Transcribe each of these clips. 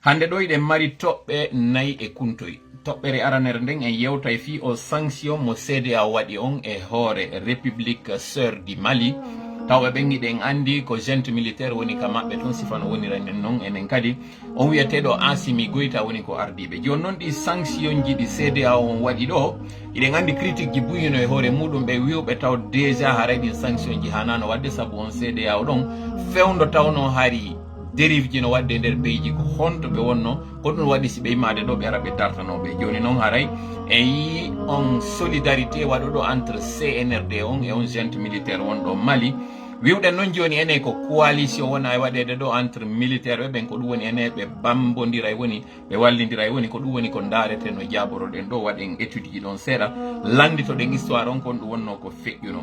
hande ɗo iɗen mari toɓɓe nayi e kuntoy. toɓɓere aranere nden en yewtay fi o sanction mo CEDEAO waɗi on e hoore République Sœur du Mali. Tawɓe ɓen iɗen andi ko junte militaire woni ka maɓɓe toon sifano woniranen noon enen kadi on wiyeteɗo Assimi Goïta woni ko ardiɓe. Joni noon ɗi sanction ji ɗi CEDEAO on waɗi ɗo iɗen andi critique ji buyino e hoore muɗum ɓe wiwɓe taw déjà haray ɗin sanction ji hanano wadde saabu on CEDEAO ɗon fewdo tawno hari dérive ji no wadde nder beyji ko honto ɓe wonno ko ɗum waɗi si ɓe yimmade ɗo ɓe ara ɓe dartanoɓe. Joni noon haray en yi on solidarité waɗoɗo entre CNRD on e on junte militaire wonɗo Mali. wiwɗen noon joni ene ko coalition wona e waɗede ɗo entre militaire ɓe ɓen ko ɗum woni ene ɓe bambodira e woni ɓe wallidira e woni ko ɗum woni ko darete no jaboroɗen ɗo waɗen étude ji ɗon seeɗa landitoɗen histoire on kon ɗum wonno ko feƴƴuno.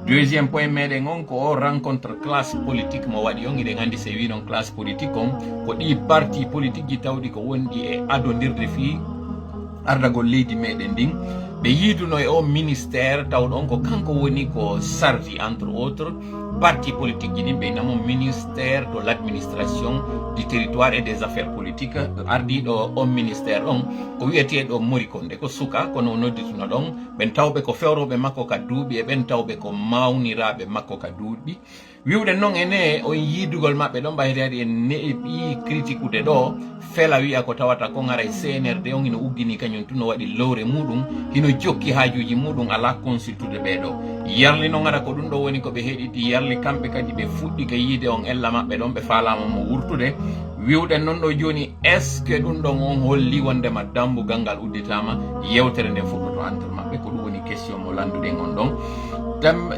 Deuxième point meɗen on ko o rencontre classe politique mo waɗi on iɗen andi se wi noon classe politique on ko ɗi parti politique ji tawɗi ko wonɗi e adodirde fi ardagol leydi meɗen ndin ɓe yiiduno e o ministère tawɗon ko kanko woni ko sardi entre autres parti politique ji ɗin ɓe namo ministère de l'administration du territoire et des affaires politiques ardiɗo on ministère on ko wiyeteɗo Morikonde ko suka kono noddituno ɗon ɓen tawɓe ko fewroɓe makko ka duuɓi e ɓen tawɓe ko mawniraɓe makko ka duuɓi. wiwɗen noon ene on yiidugol maɓɓe ɗon ɓaytadi en neɓi critique ude ɗo fela wiya ko tawata kon haray CNRD on hino uggini kañum tun no waɗi lowre muɗum hino jokki hajuji muɗum ala consultude ɓeɗo yarli noon ara ko ɗum ɗo woni ko ɓe heɗiti yarli kamɓe kadi ɓe fuɗɗi ka yiide on ella maɓɓe ɗon ɓe falama mo wurtude. wiwɗen noon ɗo joni est ce que ɗum ɗon on holli wondema dambugal ngal udditama yewtere nde fuɗɗoto entre maɓɓe ko ɗum woni question mo landuɗen on ɗon.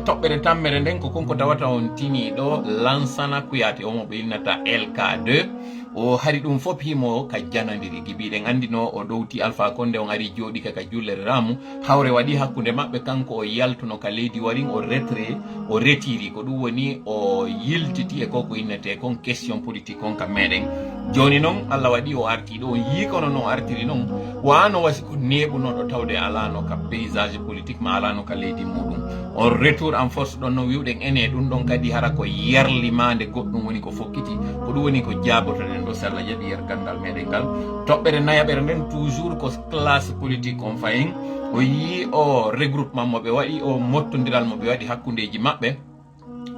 toɓɓere tammere nden ko konko tawata on tini ɗo Lansana Kouyaté omo ɓe innata LK2 o hari ɗum fof himo ka janadiri gibiɗen andino o ɗowti Alpha Condé on ari jooɗi kaka jullere ramu hawre waɗi hakkude maɓɓe kanko o yaltuno ka leydi warin o retiri ko ɗum woni o yiltiti e koko innete kon question politique on ka meɗen. joni noon Allah waɗi o arti ɗo on yii kono no artiri noon wano wasi ko neɓunoɗo tawde alano ka paysage politique ma alano ka leydi muɗum on retour en force ɗon no wiwɗen ene ɗum ɗon kadi hara ko yerlimande goɗɗum woni ko fokkiti ko ɗum woni ko jabotoɗen ɗo salla jaɓi yer gandal meɗen ngal. toɓɓere nayaɓere nden toujours ko classe politique on fayin o yii o regroupement mo ɓe waɗi o mottodiral mo ɓe waɗi hakkudeji maɓɓe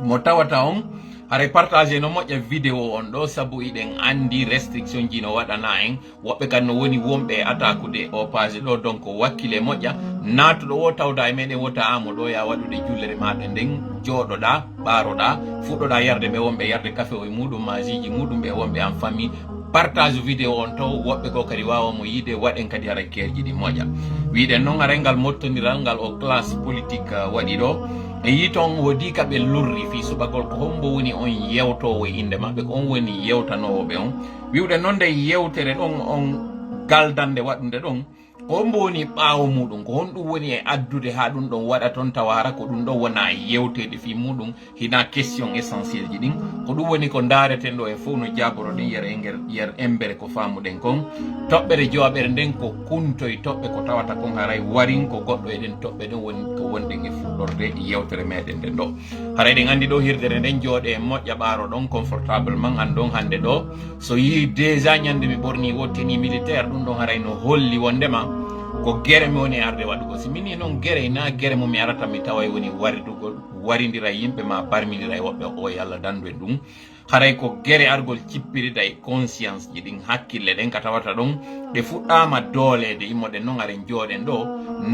mo tawata on haray partagé no moƴƴa vidéo on ɗo saabu iɗen andi restriction ji no waɗana en woɓɓe kadi no woni wonɓe attaqude o page ɗo donc wakkile moƴƴa natuɗo wo tawda e meɗen wota amo ɗo ya waɗude jullere maɗa nden jooɗoɗa ɓaroɗa fuɗɗoɗa yarde ɓe wonɓe yarde café o muɗum masiji muɗum ɓe wonɓe en famille partage vidéo on taw woɓɓe ko kadi wawamo yiide waɗen kadi haray kerji ɗi moƴƴa. wiɗen noon haray ngal mottodiral ngal o classe politique waɗi ɗo e yi toon wodi kaɓe lurri fi subagol ko hombo woni on yewtowo inde maɓɓe ko on woni yewtanowoɓe on. wiwɗen noon nde yewtere ɗon on galdande waɗude ɗon ko hombo woni ɓaawo muɗum ko honɗum woni e addude ha ɗum ɗon waɗa toon tawa hara ko ɗum ɗon wona yewtede fi muɗum hina question essentiel ji ɗin ko ɗum woni ko dareten ɗo e fof no jaboroɗen yer embere ko famuɗen kon. toɓɓere jowaɓere nden ko kuntoye toɓɓe ko tawata kon haray warin ko goɗɗo eɗen toɓɓe ɗen woni ko wonɗen e fuɗɗorde yewtere meɗen nden ɗo. haray ɗen andi ɗo hirdere nden jooɗe e moƴƴa ɓaaro ɗon confortablement andon hande ɗo so yi déjà ñande mi ɓorni wottini militaire ɗum ɗon haray no holli wondema ko guere mi woni arde waɗugo si mini noon guere na guere mo mi arata mi tawa woni waridugol warindira yimɓe ma barmidira e woɓɓe o yalla dandu e ɗum haray ko guere argol cippirida e conscience ji ɗin hakkille ɗen ka tawata ɗon ɗe fuɗɗama doolede immoɗen noon aren jooɗen ɗo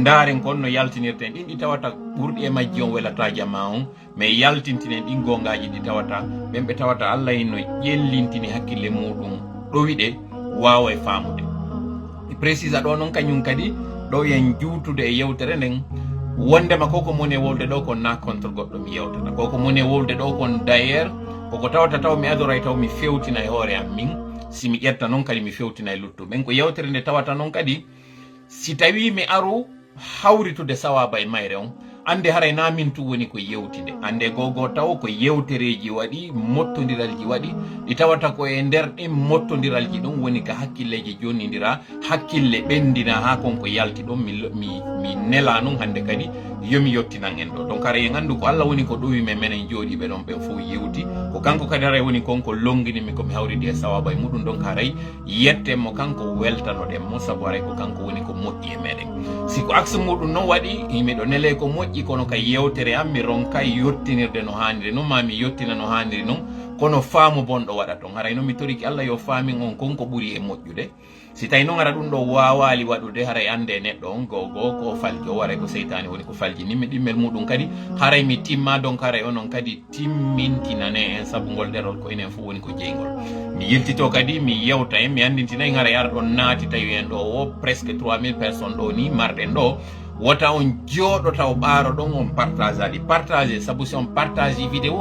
ndaren kon no yaltinirten ɗin ɗi tawata ɓurɗi e majji on welata jama on mais yaltintinen ɗin gongaji ɗi tawata ɓen ɓe tawata Allah no ƴellintini hakkille muɗum ɗowiɗe wawa e famude. précisa ɗo noon kañum kadi ɗo yen juutude e yewtere nden wondema koko moni e wolde ɗo kon na contre goɗɗo mi yewtata koko moni e wolde ɗo kon d'ailleurs koko tawata taw mi adoray taw mi fewtina e hoore am min si mi ƴetta noon kadi mi fewtina e luttuɓen ko yewtere nde tawata noon kadi si tawi mi aru hawritude sawaba e mayre on ande haray na min tu woni ko yewtinde ande gogo taw ko yewtereji waɗi mottodiralji waɗi ɗi tawata ko e nder ɗin mottodiralji ɗum woni ka hakkilleji jonnidira hakkille ɓendina ha konko yalti ɗon mi nela nun hande kadi yomi yottinan en ɗo donc ara en andu ko Allah woni ko ɗowi men menen jooɗiɓe ɗon ɓen fof yewti ko kanko kadi haray woni konko longinimi komi hawridi e sawaba e muɗum donc haray yettenmo kanko weltanoɗen mo saabu haray ko kanko woni ko moƴƴi e meɗen siko axe muɗum noon waɗi yimɓe ɗo nele ko moƴƴi kono ka yewtere am mi ronka yottinirde no hanniri noon ma mi yottina no hanniri noon kono faamu bonɗo waɗa toon haray noon mi toriki Allah yo faamin on konko ɓuri e moƴƴude si tawi noon ara ɗum ɗo wawali waɗude haray ande neɗɗo on gogo ko falji o waray ko seytani woni ko falji nimmi ɗimmel muɗum kadi haray mi timma donc haray onon kadi timmintinane en saabu ngol ɗerol ko enen fof woni ko jeygol mi yiltito kadi mi yewta en mi andintinayi haray ara ɗon naati tawi en ɗo o presque 3000 personnes ɗo ni marɗen ɗo wota on jooɗo taw ɓaaro ɗon on partage aɗi partage sabu si on partage vidéo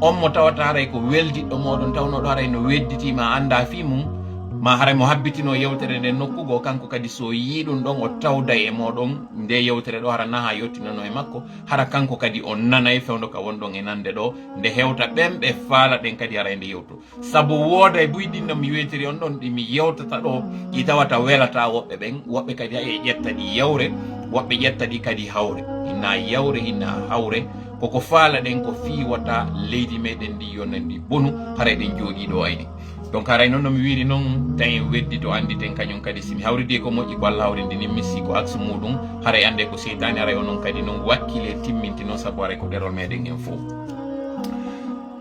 on mo tawata haray ko weldiɗɗo moɗon tawnoɗo haray no wedditima anda fi mum ma haray mo habbitino yewtere nden nokkugo kanko kadi so yi ɗum ɗon o tawda e moɗon nde yewtere ɗo hara naha yottinano e makko hara kanko kadi o nanay fewdo ka wonɗon e nande ɗo nde hewta ɓen ɓe faala ɗen kadi haray nde yewto sabu wooda e buyɗinno mi wetiri on ɗon ɗimi yewtata ɗo ɗi tawata welata woɓɓe ɓen woɓɓe kadi hay e ƴetta ɗi yawre woɓɓe ƴetta ɗi kadi hawre hinna yawre hinna hawre koko faala ɗen ko fiwata leydi meɗen ndi yonnen ndi bonu haray ɗen jooɗi ɗo ayni donc haray noon nomi wiiri noon tawi weddi to anditen kañum kadi simi hawridi ko moƴƴi ko Allah hawrindi nin missi ko axe muɗum haray ande ko seytani haray onon kadi noon wakkile timminti noon saabu haray ko ɗerol meɗen en fof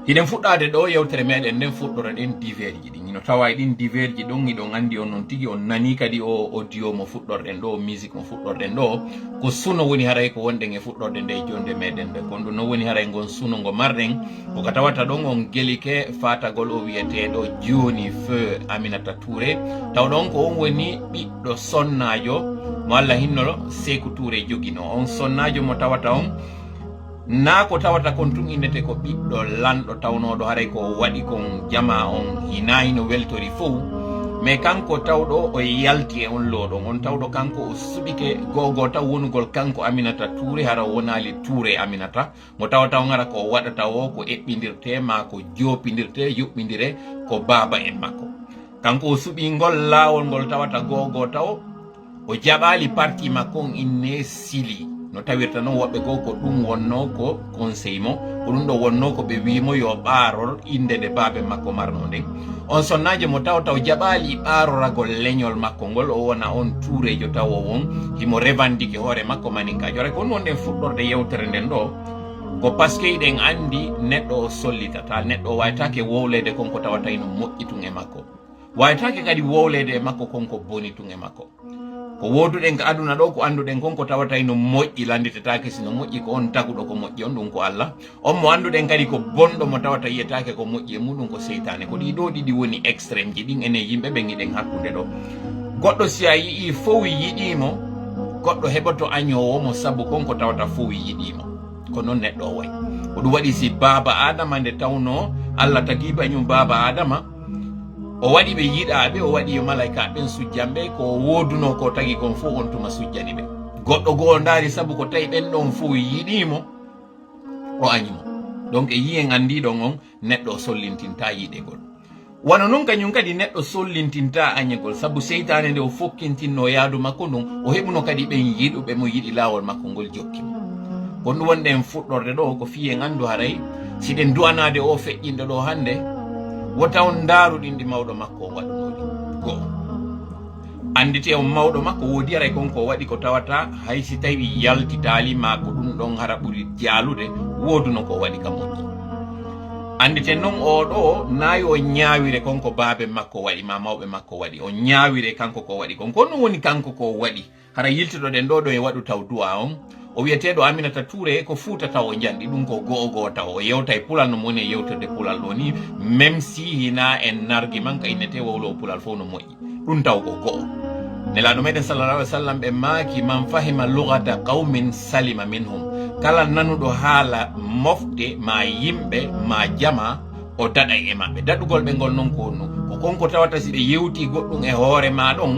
hiɗen fuɗɗade ɗo yewtere meɗen nden fuɗɗora ɗen divers ji ɗin ino tawa e ɗin divers ji ɗon iɗon andi on noon tigui on nani kadi o audio mo fuɗɗorɗen ɗo musique mo fuɗɗorɗen ɗo ko suno woni haray ko wonɗen e fuɗɗorde nde jonde meɗen nde kon ɗum noon woni haray gon suno ngo marɗen koko tawata ɗon on guelike fatagol o wiyeteɗo joni feu Aminata Touré taw ɗon ko on woni ɓiɗɗo sonnajo mo Allah hinnolo Sékou Touré joguino on sonnajo mo tawata on na ko tawata kon tun innete ko ɓiɗɗo lanɗo tawnoɗo haray ko waɗi kon jama on hinayi no weltori fof mais kanko tawɗo o yalti e on looɗon on tawɗo kanko o suɓike gogo taw wonugol kanko Aminata Touré hara wonali Touré Aminata mo tawata on ara ko waɗata o ko eɓɓidirte ma ko joppidirte yuɓɓidire ko baba en makko kanko o suɓi ngol laawol ngol tawata gogo taw o jaɓali parti makko on inne Sili no tawirta noon woɓɓe goo ko ɗum wonno ko conseil mo ko ɗum ɗo wonno ko ɓe wimo yo ɓaarol inde nde baabe makko marno nden on sonnajo mo tawta o jaɓali ɓaaroragol leñol makko ngol o wona on Touréjo taw o won himo revendique hoore makko maninkajo aray ko ɗum won nden fuɗɗorde yewtere nden ɗo ko par ce que iɗen andi neɗɗo o sollitata neɗɗo o waytake wowlede konko tawata ino moƴƴi tun e makko waytake kadi wowlede e makko konko boni tun e makko ko woduɗen ka aduna ɗo ko anduɗen konko tawata no moƴƴi landitetake sino moƴƴi ko on taguɗo ko moƴƴi on ɗum ko Allah on mo anduɗen kadi ko bonɗo mo tawata yiyetake ko moƴƴi e muɗum ko seytane ko ɗiɗo ɗiɗi woni extréme ji ɗin ene yimɓe ɓe giɗen hakkude ɗo goɗɗo si a yii fof yiɗimo goɗɗo heɓoto añowo mo saabu konko tawata fof yiɗimo ko noon neɗɗo o way ko ɗum waɗi si baba adama nde tawno Allah tagi bañum baba adama o waɗi ɓe yiɗaɓe o waɗi yo malaika ɓen sujjanɓe ko woduno ko tagi kon fof on tuma sujjani ɓe goɗɗo goo ndaari saabu ko tawi ɓen ɗon fof yiɗimo o añimo donc e yiyen andiɗon on neɗɗo sollintinta yiɗegol wano noon kañum kadi neɗɗo sollintinta añegol saabu seytane nde o fokkintinno yaadu makko ndun o heɓuno kadi ɓen yiɗuɓe mo yiɗi laawol makko ngol jokkimo kon ɗum wonɗen fuɗɗorde ɗo ko fiyen andu haray siɗen duwanade o feƴƴinde ɗo hande wota on ndaaruɗinɗi mawɗo makko o waɗunoɗi goo andite on mawɗo makko woodi aray konko waɗi ko tawata hay si tawi yaltitali ma ko ɗum ɗon hara ɓuri jaalude wooduno ko waɗi ka moƴƴi andite noon oɗo nayi o ñaawire konko baabe makko waɗi ma mawɓe makko waɗi o ñaawire kanko ko waɗi kon kono woni kanko ko waɗi hara yiltitoɗen ɗo ɗo e waɗu taw duwa on o wiyeteɗo Aminata Touré ko Fuuta taw o janɗi ɗum ko go'o taw o yewta e pulal no moni e yewtorde pulal ɗo ni même si hina en nargi man ka innete wowlo pulal fof no moƴƴi ɗum taw ko go'o nelaɗo meɗen sallallahu alih w sallam ɓe maaki man fahima lugata qawmin salima minhum kala nanuɗo haala mofɗe ma yimɓe ma jama o daɗa e maɓɓe daɗugol ɓe ngol noon ko konko tawata si ɓe yewti goɗɗum e hoore ma ɗon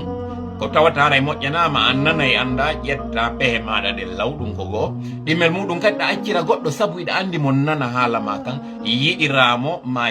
ko tawata haray moƴƴanama an nana e anda ƴetta pehe maɗa ɗe lawɗum ko goo ɗimmel muɗum kadi ɗa accira goɗɗo saabu iɗa andi mo nana haala ma kan yiɗiramo ma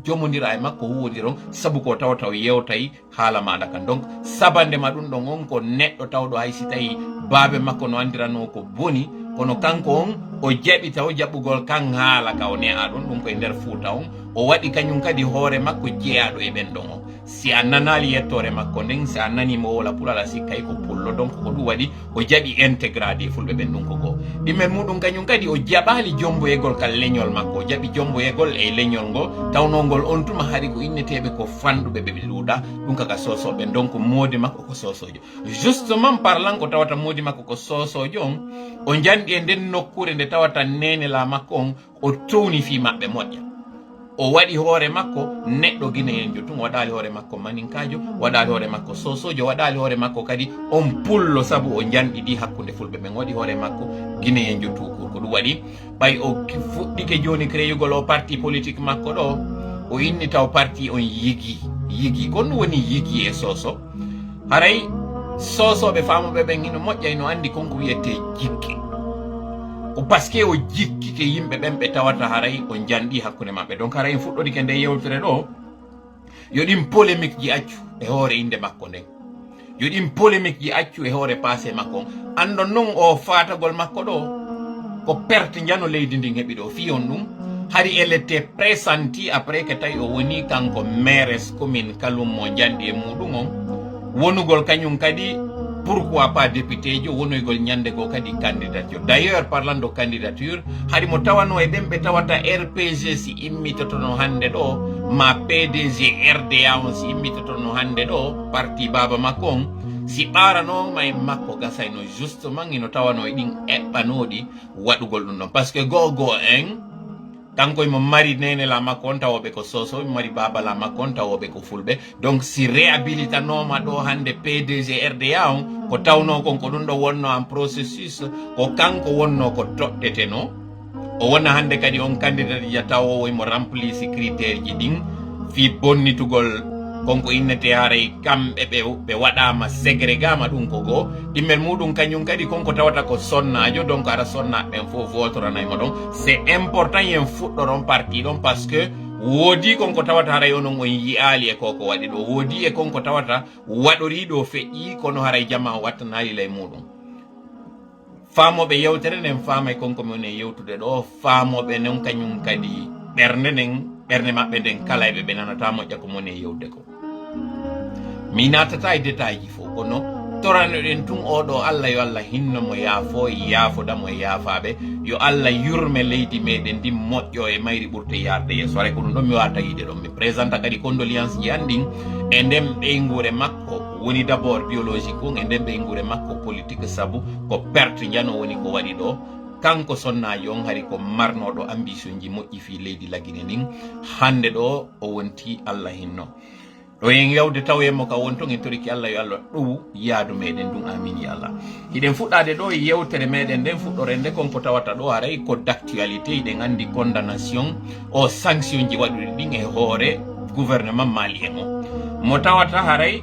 jomodira e makko huwodiron saabu ko tawata o yewtay haala maɗa kan donc sabandema ɗum ɗon on ko neɗɗo tawɗo hay si tawi baabe makko no andirano ko boni kono kanko on o jaɓi taw jaɓɓugol kan haala ka o ne'a ɗon ɗum koye nder Fuuta on o waɗi kañum kadi hoore makko jeeyaɗo e ɓen ɗon o si a nanali yettore makko nden si a nanimo wola pulala sikkay ko pullo donc ko ɗum waɗi o jaɓi intégrade fulɓe ɓen ɗum ko goo ɗimmel muɗum kañum kadi o jaɓali jomboyegol kal leñol makko o jaɓi jomboyegol e leñol ngol tawnogol on tuma haari ko inneteɓe ko fanɗuɓe ɓe ɗuuɗa ɗum kaka sosoɓe donc moodi makko ko sosojo justement parlant ko tawata moodi makko ko sosojo on o janɗi e nden nokkure nde tawata nenela makko on o towni fi maɓɓe moƴƴa o waɗi hoore makko neɗɗo guinéen tun waɗali hoore makko maninkajo waɗali hoore makko sosojo waɗali hoore makko kadi on pullo saabu o janɗiɗi hakkude fulɓe ɓen waɗi hoore makko guinéen tukur ko ɗum waɗi ɓay o fuɗɗike joni créyugol o parti politique makko ɗo o inni taw parti on yigui ko ɗum woni yigui e soso haray sosoɓe famoɓe ɓen ino moƴƴa ino andi konko wiyete jikke ko par ce que o jikkike yimɓe ɓen ɓe tawata haray o janɗi hakkude maɓɓe donc haray en fuɗɗorike nde yewtere ɗo yo ɗin polémique ji accu e hoore inde makko nden yo ɗin polémique ji accu e hoore passé makko andon noon o fatagol makko ɗo ko perte jano leydi ndin heeɓi ɗo fiyon ɗum hari elle était pressenti après que tawi o woni kanko maires commune kalum mo janɗi e muɗum on wonugol kañum kadi pourquoi pas député jo wonoygol ñande go kadi candidature d'ailleurs parlant de candidature hari mo tawano e ɓen ɓe tawata RPG si immitotono hande ɗo ma PDG RDA on si immitotono hande ɗo parti baba makko on si ɓaranoma e makko gasayno justement ino tawano e ɗin eɓɓanoɗi waɗugol ɗum ɗon par ce que gogo en kanko mo mari nenela makko on tawoɓe ko soso mari babala makko on tawoɓe ko fulɓe donc si réhabilitanoma ɗo hande PDG RDA on ko tawno kon ko ɗum ɗo wonno en processus ko kanko wonno ko toɗɗeteno o wonna hande kadi on candidat ja tawowo mo remplisi critère ji ɗin fi bonnitugol konko innete haray kamɓe ɓe waɗama ségrégama ɗum ko goo ɗimmel muɗum kañum kadi konko tawata ko sonnajo donc ara sonnaɓe ɓen fof votoranaymo ɗon c'est important yen fuɗɗoron parti ɗon par ce que woodi konko tawata haray onon on yiyali e koko waɗi ɗo woodi e konko tawata waɗoriɗo feƴƴi kono haray jama wattanayi ley muɗum faamoɓe yewtere nden faamay konko min e yewtude ɗo faamoɓe non kañum kadi ɓernde maɓɓe nden kala eɓe ɓe nanata moƴƴa ko moni e yewde ko mi natata e détail ji fof kono toranoɗen tun oɗo Allah yo Allah hinno mo yaafo yaafodamo e yaafaɓe yo Allah yurme leydi meɗen ndi moƴƴo e mayri ɓurte yarde yeeso aray ko ɗum ɗon mi wata yiide ɗon mi présenta kadi condoléance ji andin e nden ɓeygure makko woni d' abord biologique on e nden ɓeygure makko politique saabu ko perte jano woni ko waɗi ɗo kanko sonnajo on hari ko marnoɗo ambition ji moƴƴi fi leydi Laguine ndin hande ɗo o wonti Allah hinno ɗo en yawde tawemo ka won ton en toriki Allah yo Allah ɗow yaadu meɗen ɗum amin ya Allah hiɗen fuɗɗade ɗo e yewtere meɗen nden fuɗɗore nde konko tawata ɗo haray ko d' actualité hiɗen andi condamnation o sanction ji waɗuɗi ɗin e hoore gouvernement malien o mo tawata haray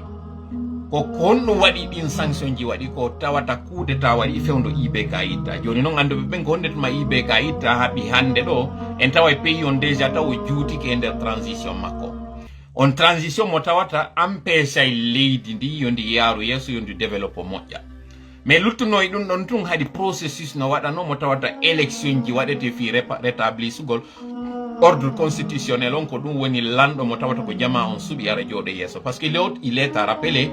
ko honɗum waɗi ɗin sanction ji waɗi ko tawata coup d'état waɗi fewdo IBK itta joni noon anduɓe ɓen ko hondetuma IBK itta haaɓi hande ɗo en tawa pays on déjà taw o juutike e nder transition makko on transition mo tawata empêche leydi ndi yondi yaaru yeeso yondi développe moƴƴa mais luttuno e ɗum ɗon tun haadi processus no waɗano mo tawata élection ji waɗete fi rétablisugol ordre constitutionnel on ko ɗum woni lanɗo mo tawata ko jama on suuɓi ara jooɗo yeeso par ce que il est à rappelé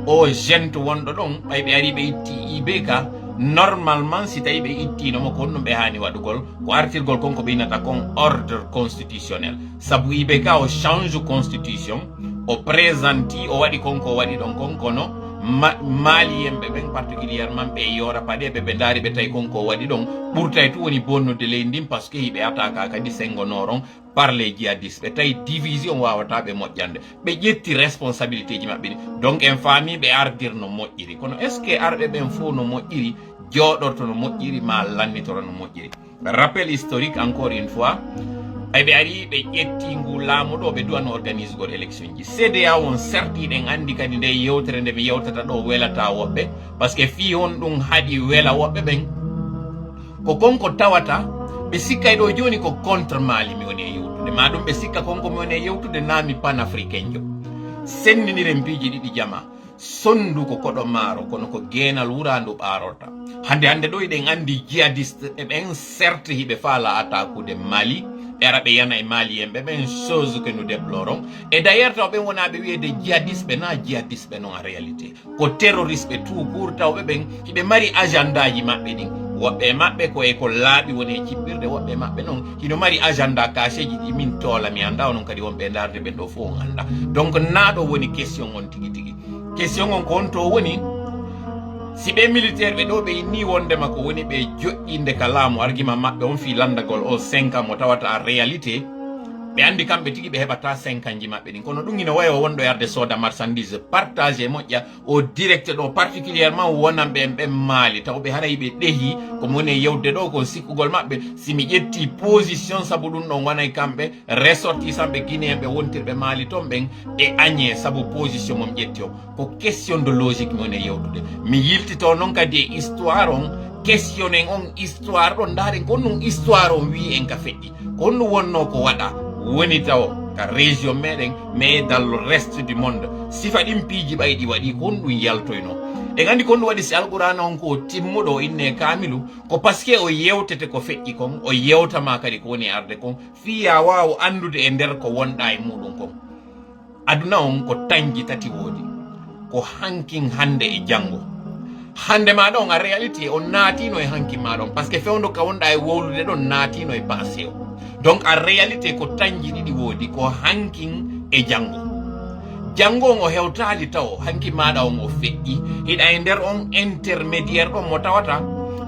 o gente wonɗo ɗon ɓay ɓe ari ɓe itti IBK normalement si tawi ɓe ittinomo ko honɗum ɓe hani waɗugol ko artirgol konko ɓe innata kon ordre constitutionnel saabu IBK o change constitution o présenti o waɗi konko waɗi ɗon kon kono malien ɓe ɓen particulièrement ɓe yora paɗe ɓe daari ɓe tawi konko waɗi ɗon ɓurtay tu woni bonnude leydi ndin par ce que hiɓe ataka kadi sengonoron par les djihadistes ɓe tawi division wawata ɓe moƴƴande ɓe ƴetti responsabilité ji maɓɓe ɗi donc en faami ɓe ardir no moƴƴiri kono est ce que arɓe ɓen fof no moƴƴiri jooɗorto no moƴƴiri ma lannitoro no moƴƴiri rappel historique encore une fois ay ɓe ari ɓe ƴetti ngu laamu ɗo ɓe duwano organise gol élection ji CEDEAO on certiɗen andi kadi nde yewtere nde mi yewtata ɗo welata woɓɓe par ce que fi on ɗum haɗi wela woɓɓe ɓen ko konko tawata ɓe sikkay ɗo joni ko contre Mali mi woni e yewtude ma ɗum ɓe sikka konko mi woni e yewtude naami panafricain jo sendiniren piiji ɗiɗi jama sondu ko koɗo maaro kono ko geenal wurandu ɓaarota hande ɗo eɗen andi jihadiste ɓen certes hiɓe faala attaqude Mali ɓe ara ɓe yana e Mali en ɓe ɓen chose que nous déplorons et d'ailleurs taw ɓen wonaɓe wiyede jihadiste na jihadiste non en réalité ko terroriste ɓe tout court tawɓe ɓen hiɓe mari agenda ji maɓɓe ɗin woɓɓe maɓɓe ko e ko laaɓi woni e cippirde woɓɓe maɓɓe noon hino mari agenda caché ji ɗi min toola mi anda onon kadi wonɓe darde ɓen ɗo fof on anda donc naɗo woni question on tigui tigui question on ko on to woni si ɓe militaire ɓe ɗo ɓe inni wondema ko woni ɓe joƴƴinde ka laamu argument maɓɓe on fi landagol o 5 ans mo tawata en réalité ɓe andi kamɓe tigui ɓe heɓata 5 ans ji maɓɓe ɗin kono ɗum ina wayi o wonɗo yarde sooda marchandise partage e moƴƴa o direct ɗo particulièrement wonanɓe en ɓen Mali taw ɓe haray ɓe ɗeehi komo woni e yewde ɗo ko sikkugol maɓɓe simi ƴetti position saabu ɗum ɗon wonay kamɓe ressortissant ɓe guinéen ɓe wontirɓe Mali toon ɓen e Agnés saabu position mom ƴetti o ko question de logique mi woni e yewtude mi yiltito noon kadi e histoire on questionnen on histoire ɗon ndaaren ko ɗum histoire on wi en ka feƴƴi ko ɗum wonno ko waɗa woni taw ka région meɗen mais dans le reste du monde sifa ɗin piiji ɓayɗi waɗi ko ɗum yaltoyno e gandi ko ɗum waɗi si alqur'ana on ko timmuɗo inne kamilu ko par ce que o yewtete ko feƴƴi kon o yewtama kadi ko woni arde kon fiya wawa andude e nder ko wonɗa e muɗum kon aduna on ko tanji tati woodi ko hankin hande e janggo hande maɗa on a réalité on naatino e hankin maɗa on par ce que fewndo ka wonɗa e wowlude ɗon naatino e passé o donc en réalité ko tanji ɗiɗi woodi ko hankin e janggo janggo on o hewtali taw hanki maɗa on o feƴƴi hiɗa e nder on intermédiaire ɗon mo tawata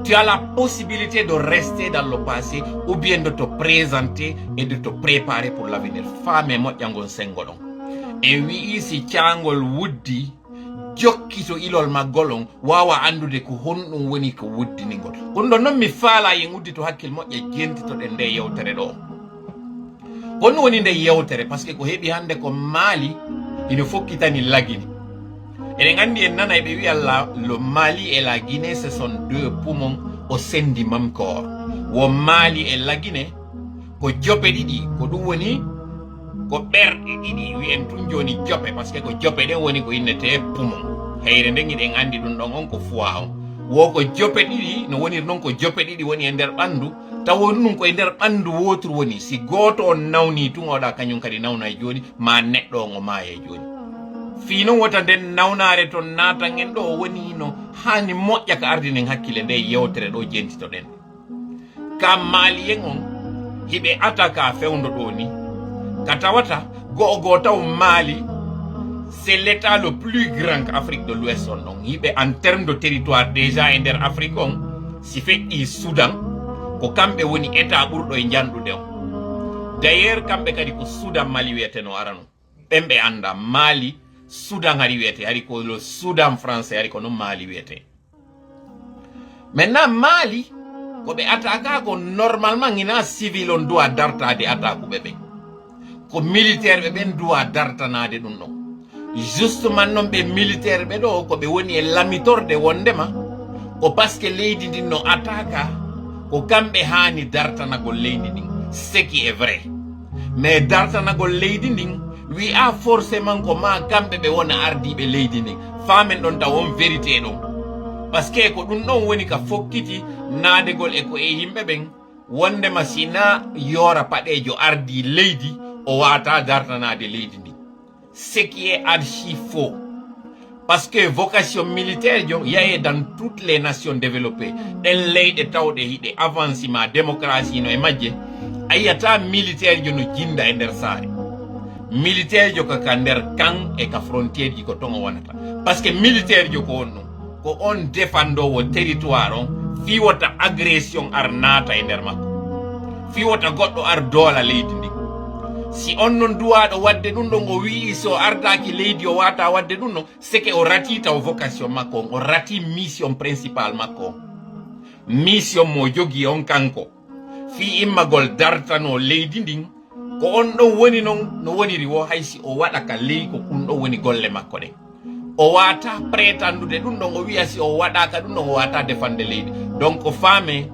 tu as la possibilité de rester dans le passé ou bien de te présenter et de te préparer pour l'avenir faame moƴƴangon sengo ɗon en wi'i si caangol wuddi jokkito ilol maggol on wawa andude ko honɗum woni ko wuddinigol ɗum ɗon noon mi faala yen uddito hakkil moƴƴa jentitoɗen nde yewtere ɗo honɗum woni nde yewtere par ce que ko heeɓi hande ko Mali ina fokkitani lagini eɗen andi en nana ɓe wiya le Mali et la Guinée ce sont deux poumons au sein du même corps wo Mali e la Guinée ko jope ɗiɗi ko ɗum woni ko ɓerɗe ɗiɗi wiyen tun joni jope par ce que ko jope ɗen woni ko innete poumon heyre nden iɗen andi ɗum ɗon on ko foie on wo ko jope ɗiɗi no woniri noon ko jope ɗiɗi woni e nder ɓandu taw ɗum ko e nder ɓandu wotru woni si goto on nawni tun oɗa kañum kadi nawna e joni ma neɗɗo on o maaya e joni fi noon wota nden nawnare toon natan en ɗo woni no hani moƴƴa ka ardinen hakkille nde yewtere ɗo jentitoɗen ka Malien on hiɓe ataka fewndo ɗo ni ka tawata go taw Mali c'est l'état le plus grand qu'Afrique de l'Ouest on ɗon hiɓe en terme de territoire déjà e nder Afrique on si feƴƴi Soudan ko kamɓe woni état ɓurɗo e janɗude on d'ailleurs kamɓe kadi ko Soudan Mali wiyete no arano ɓen ɓe anda Mali Soudan hari wiyete hari ko le Soudan français hari ko noon Mali wiyete maintenant Mali ko ɓe attaque ko normalement ina civil on doit dartade attaque ɓe ɓen ko militaire ɓe ɓen doit dartanade ɗum ɗon justement noon ɓe militaire ɓe ɗo ko ɓe woni e lamitorde wondema ko par ce que leydi ndin no attaque ko kamɓe hani dartanagol leydi ndin ce qui est vrai mais dartanagol leydi ndin wi'a forcément ko ma kamɓe ɓe wona ardiɓe leydi ndin famen ɗon taw on vérité ɗon par ce que ko ɗum ɗon woni ka fokkiti naadegol e ko e yimɓe ɓen wondema sina yora paɗejo ardi leydi o wata dartanade leydi ndi ce qui est archi faux parce que vocation militaire jo yaye dans toutes les nations développées ɗen leyɗe tawɗe hiɗe avancement démocratie no e majje a yiyata militaire jo no jinda e nder saare militaire jo ka nder kan e ka frontière ji ko ton o wonata parce que militaire jo ko on ɗum ko on défendowo territoire on fiwata agression ar naata e nder makko fiwata goɗɗo ar doola leydi ndi si on non duwaɗo wadde ɗum ɗon o wii so ardaki leydi o wata wadde ɗum ɗon seke o rati taw vocation makko on o rati mission principal makko on mission mo jogui on kanko fi immagol dartano leydi ndin ko on ɗon woni non no woniri wo haysi o waɗa ka ley ko ɗum ɗon woni golle makko ɗen o wata prétendude ɗum ɗon o wiya si o waɗaka ɗum ɗon o wata defande leydi donc fame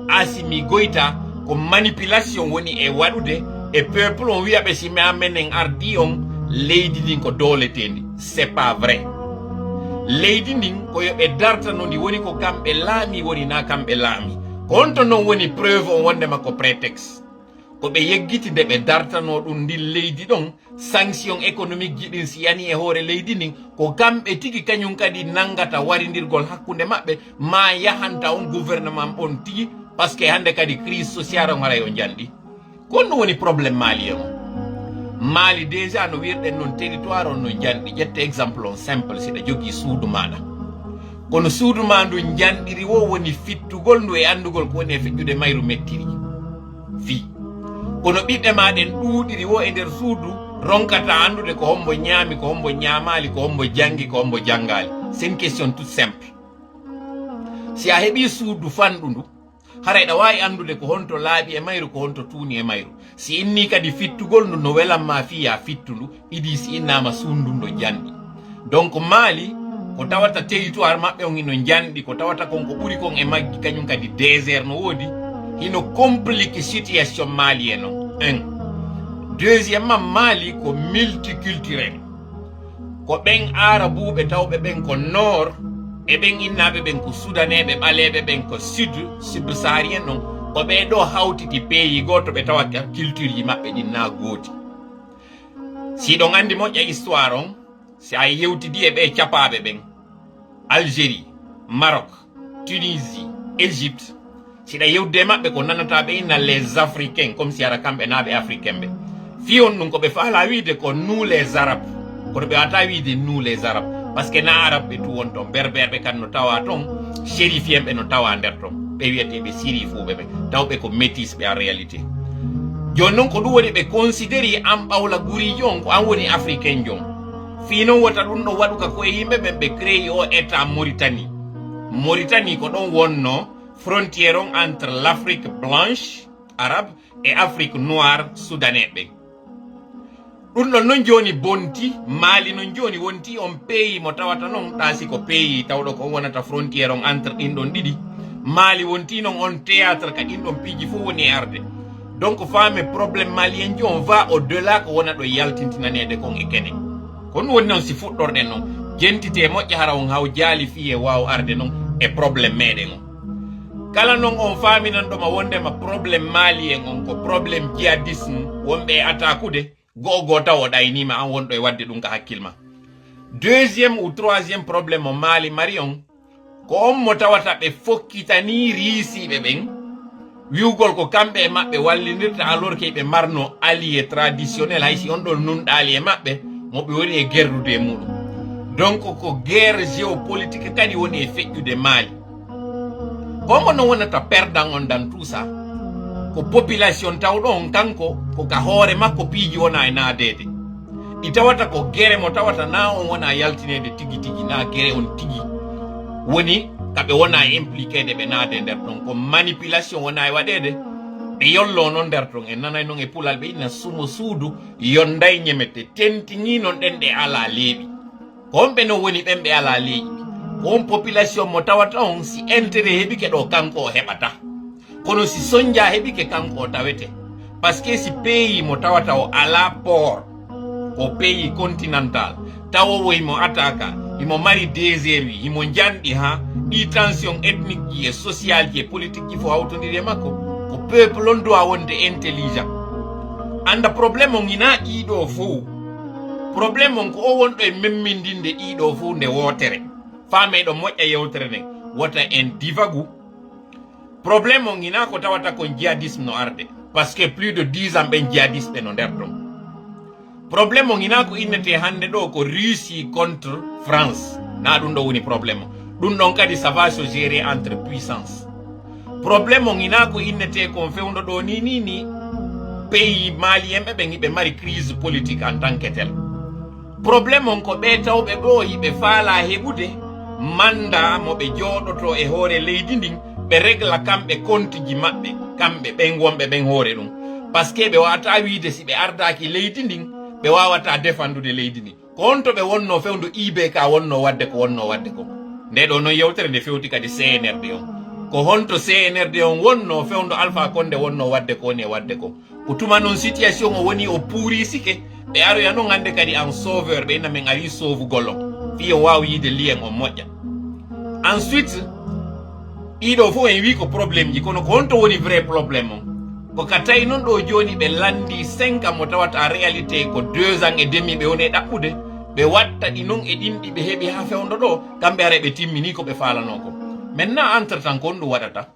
Assimi Goïta ko manipulation woni e waɗude e peuple on wiya ɓe simi amen en ardi on leydi ndin ko doletendi c'est pas vrai leydi ndin ko yoɓe dartano ndi woni ko kamɓe laami woni na kamɓe laami ko on to non woni preuve on wondema ko prétexte ko ɓe yeggiti nde ɓe dartano ɗum ndin leydi ɗon sanction économique ji ɗin si yani e hoore leydi ndin ko kamɓe tigi kañum kadi nangata warindirgol hakkunde maɓɓe ma yahanta on gouvernement on tigi parce que hande kadi crise sociale on haray o janɗi ko ɗum woni probléme Mali en Mali déjà no wirɗen non territoire on no janɗi ƴette exemple on simple siɗa jogui suudu maɗa kono suudu ma ndu janɗiri wo woni fittugol ndu e andugol ko woni e feƴƴude mayru mettiri fi kono ɓiɓɓe maɗen ɗuuɗiri wo e nder suudu ronkata andude ko hombo ñaami ko hombo ñaamali ko hombo jangi ko hombo jangali c'est une question toute simple si a heeɓi suudu fanɗu ndu haray ɗa wawi andude ko honto laaɓi e mayru ko honto tuuni e mayru si inni kadi fittugol ndu no welanma fiya fittu ndu idi si innama suudu ndo janɗi donc Mali ko tawata territoire maɓɓe on ino janɗi ko tawata kon ko ɓuri kon e maggi kañum kadi désert no woodi hino complique situation Mali en on deuxièmement Mali ko multiculturel ko ɓen arabuɓe tawɓe ɓen ko nord e ɓen innaɓe ɓen ko sudaneɓe ɓaleɓe ɓen ko sud subsaharien ɗon ko ɓeɗo hawtiti pays goto ɓe tawa culture ji maɓɓe ɗin na gooti si ɗon andi moƴƴa histoire on si a yewtidi e ɓe capaɓe ɓen Algérie Maroc Tunisie Égypte siɗa yewde maɓɓe ko nanata ɓe inna les africains comme si ara kamɓe naɓe africain ɓe fi on ɗum ko ɓe faala wiide ko nous les arabes kono ɓe wata wiide nous les arabes par ce que na arabe ɓe tu won ton berbere ɓe kan no tawa ton chérifien ɓe no tawa nder ton ɓe wiyeteɓe sirifuɓe ɓe tawɓe ko métis ɓe en réalité joni noon ko ɗum woni ɓe considéri an ɓawla gurijo on ko an woni africain jon fi noon wota ɗum ɗo waɗuka koye yimɓe ɓen ɓe créé o état Mauritanie ko ɗon wonno frontière on entre l'Afrique blanche arabe et Afrique noire soudanais ɓen ɗum ɗon noon joni bonti Mali noon joni wonti on pays mo tawata noon ɗasi ko pays tawɗo ko wonata frontière on entre ɗin ɗon ɗiɗi Mali wonti noon on théâtre ka ɗin ɗon piiji fof woni e arde donc fame probléme malien ji on va au delà ko wona ɗo yaltintinanede kon e kene ko ɗum woni noon si fuɗɗorɗen noon jentite moƴƴa hara on haw jaali fi e waw arde noon e probléme meɗen on kala noon on faminanɗoma wondema probléme malien on ko probléme djihadisme wonɓe attaquude gogo taw o ɗaynima an wonɗo e wadde ɗum ka hakkilma deuxiéme ou troisiéme probléme o Mali mari on ko on mo tawata ɓe fokkitani riisiɓe ɓen wiwgol ko kamɓe e maɓɓe wallidirta alors que ɓe marno allié traditionnel haysi on ɗon nunɗali e maɓɓe moɓe woni e gerrude e muɗum donc ko guerre géopolitique kadi woni e feƴƴude Mali komo no wonata perdant on dans tout ça ko population tawɗo on kanko ko ka hoore makko piiji wona e naadede ɗi tawata ko guerre mo tawata na on wona yaltinede tigi tigi na guerre on tigi woni kaɓe wona impliqué ɓe naade nder ɗon ko manipulation wona e waɗede ɓe yollo noon nder ɗon e nanay noon e pulal ɓe inna sumo suudu yonday ñemete tentini noon ɗen ɗe ala leeɓi ko honɓe no woni ɓen ɓe ala leeɓi ko on population mo tawata on si intérêt heɓike ɗo kanko o heɓata kono si sonja heɓike kanko o tawete par ce que si pays mo tawata o ala port ko pays continental tawowo imo ataka imo mari désert wi imo janɗi ha ɗi tension ethnique ji e social ji e politique ji fo hawtodiri e makko ko peuple on doit wonde intelligent anda probléme on ina ɗiɗo fo probléme on ko o wonɗo e memmindinde ɗiɗo fo nde wotere fameɗo moƴƴa yewtere nden wota en divagu probléme on ina ko tawata kon djihadisme no arde parce que plus de 10 ans ɓen djihadisme no nder ɗon probléme on ina ko innete hande ɗo ko Russie contre France na ɗum ɗo woni probléme o ɗum ɗon kadi ça va se gérer entre puissance probléme on ina ko innete kon fewdo ɗo ni pays malien ɓe mari crise politique en tant que tel probléme on ko ɓe tawɓe ɓo yiɓe faala heɓude manda mo ɓe jooɗoto e hoore leydi ndin ɓe régla kamɓe compte ji maɓɓe kamɓe ɓen wonɓe ɓen hoore ɗum par ce que ɓe wawata wiide si ɓe ardaki leydi ndin ɓe wawata défendude leydi ndi ko on to ɓe wonno fewndo IBK wonno wadde ko nde ɗo noon yewtere nde fewti kadi CNRD on ko honto CNRD on wonno fewndo Alpha Condé wonno wadde ko woni e wadde ko tuma noon situation o woni o puuri sike ɓe aroya noon hande kadi en sauveur ɓe inna men ari sauvugol on fi on wawi yiide liyen on moƴƴa ensuite ɗiɗo fof en wi ko probléme ji kono ko honto woni vrai probléme on ko ka tawi noon ɗo joni ɓe landi 5 ans mo tawata réalité ko 2 ans et demi ɓe woni e ɗaɓɓude ɓe watta ɗi noon e ɗin ɗi ɓe heeɓi ha fewndo ɗo kamɓe ara ɓe timmini ko ɓe falano ko maintenant entre temps ko on ɗum waɗata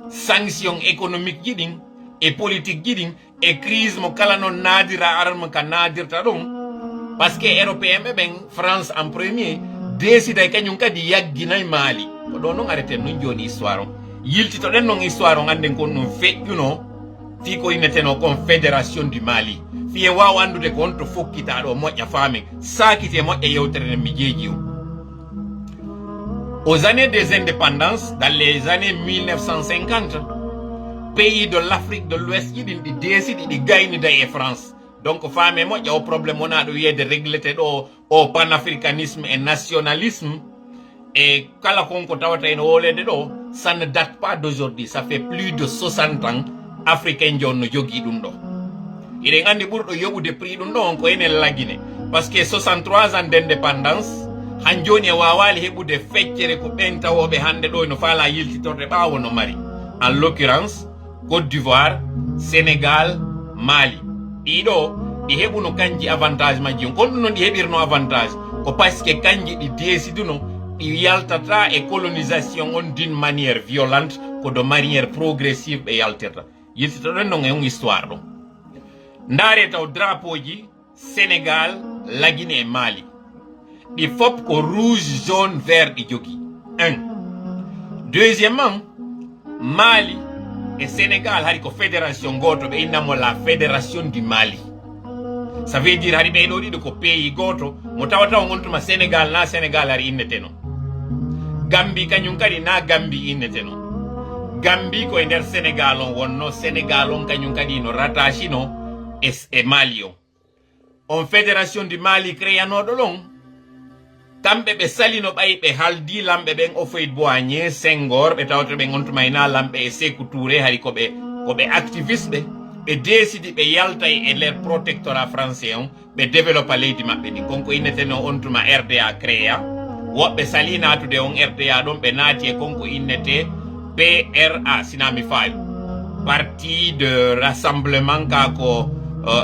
sanction économique ji ɗin e politique ji ɗin e crise mo kala noon naadira aranmo ka naadirta ɗum par ce que européen ɓe ɓen France en premier décida kañum kadi yagginayi Mali ko ɗo noon areten noon joni histoire o yiltitoɗen noon histoire o ganden kon ɗum feƴƴuno fi ko inneteno confédération du Mali fi en wawa andude ko on to fokkita ɗo moƴƴa faamen sakite moƴƴa yewtere nden mi jeeji o aux années des indépendances dans les années 1950 pays de l'Afrique de l'Ouest yiɗin ɗi décidi ɗi gaynida e France donc faame moƴƴa o probléme wona ɗo wiyede réglete ɗo o panafricanisme et nationalisme et kala konko tawata ene wolede ɗo ça ne date pas d'aujourd'hui ça fait plus de 60 ans africain jon no jogui ɗum ɗo iɗen andi ɓurɗo yoɓude prix ɗum ɗo on ko enen laggine par ce que 63 ans d'indépendance han joni e wawali heɓude feccere ko ɓen tawoɓe hande ɗo no faala yiltitorde ɓawo no mari en l'occurrence Côte d'Ivoire Sénégal Mali ɗiɗo ɗi heɓuno kanji avantage majji on kon ɗum noon ɗi heɓirno avantage ko par ce que kanji ɗi déciduno ɗi yaltata e colonisation on d'une manière violente ko de manière progressive ɓe yaltirta yiltitoɗen noon e on histoire ɗo ndaare taw drapeau ji Sénégal lagine e Mali ɗi fop ko rouge jaune vert ɗi jogui 1 deuxièmement Mali et Sénégal hari ko fédération goto ɓe innamo la fédération du Mali ça veut dire hari ɓeyɗo ɗiɗo ko pays goto mo tawata o gontuma Sénégal na Sénégal hari inneteno Gambie kañum kadi na Gambie inneteno Gambie ko e nder Sénégal on wonno Sénégal on kañum kadi no rattachi no e Mali on fédération du Mali créyanoɗo ɗon kamɓe ɓe sali no ɓayi ɓe haldi lamɓe ɓen Houphouët-Boigny Senghor ɓe tawata ɓe gontuma ina lamɓe e Sékou Touré hari koɓe activiste ɓe décidi ɓe yaltay e nder protectorat français on ɓe développa leydi maɓɓe ɗin konko inneteno on tuma RDA créa woɓɓe sali natude on RDA ɗon ɓe naati e konko innete PRA sinami fayo parti de rassemblement ka ko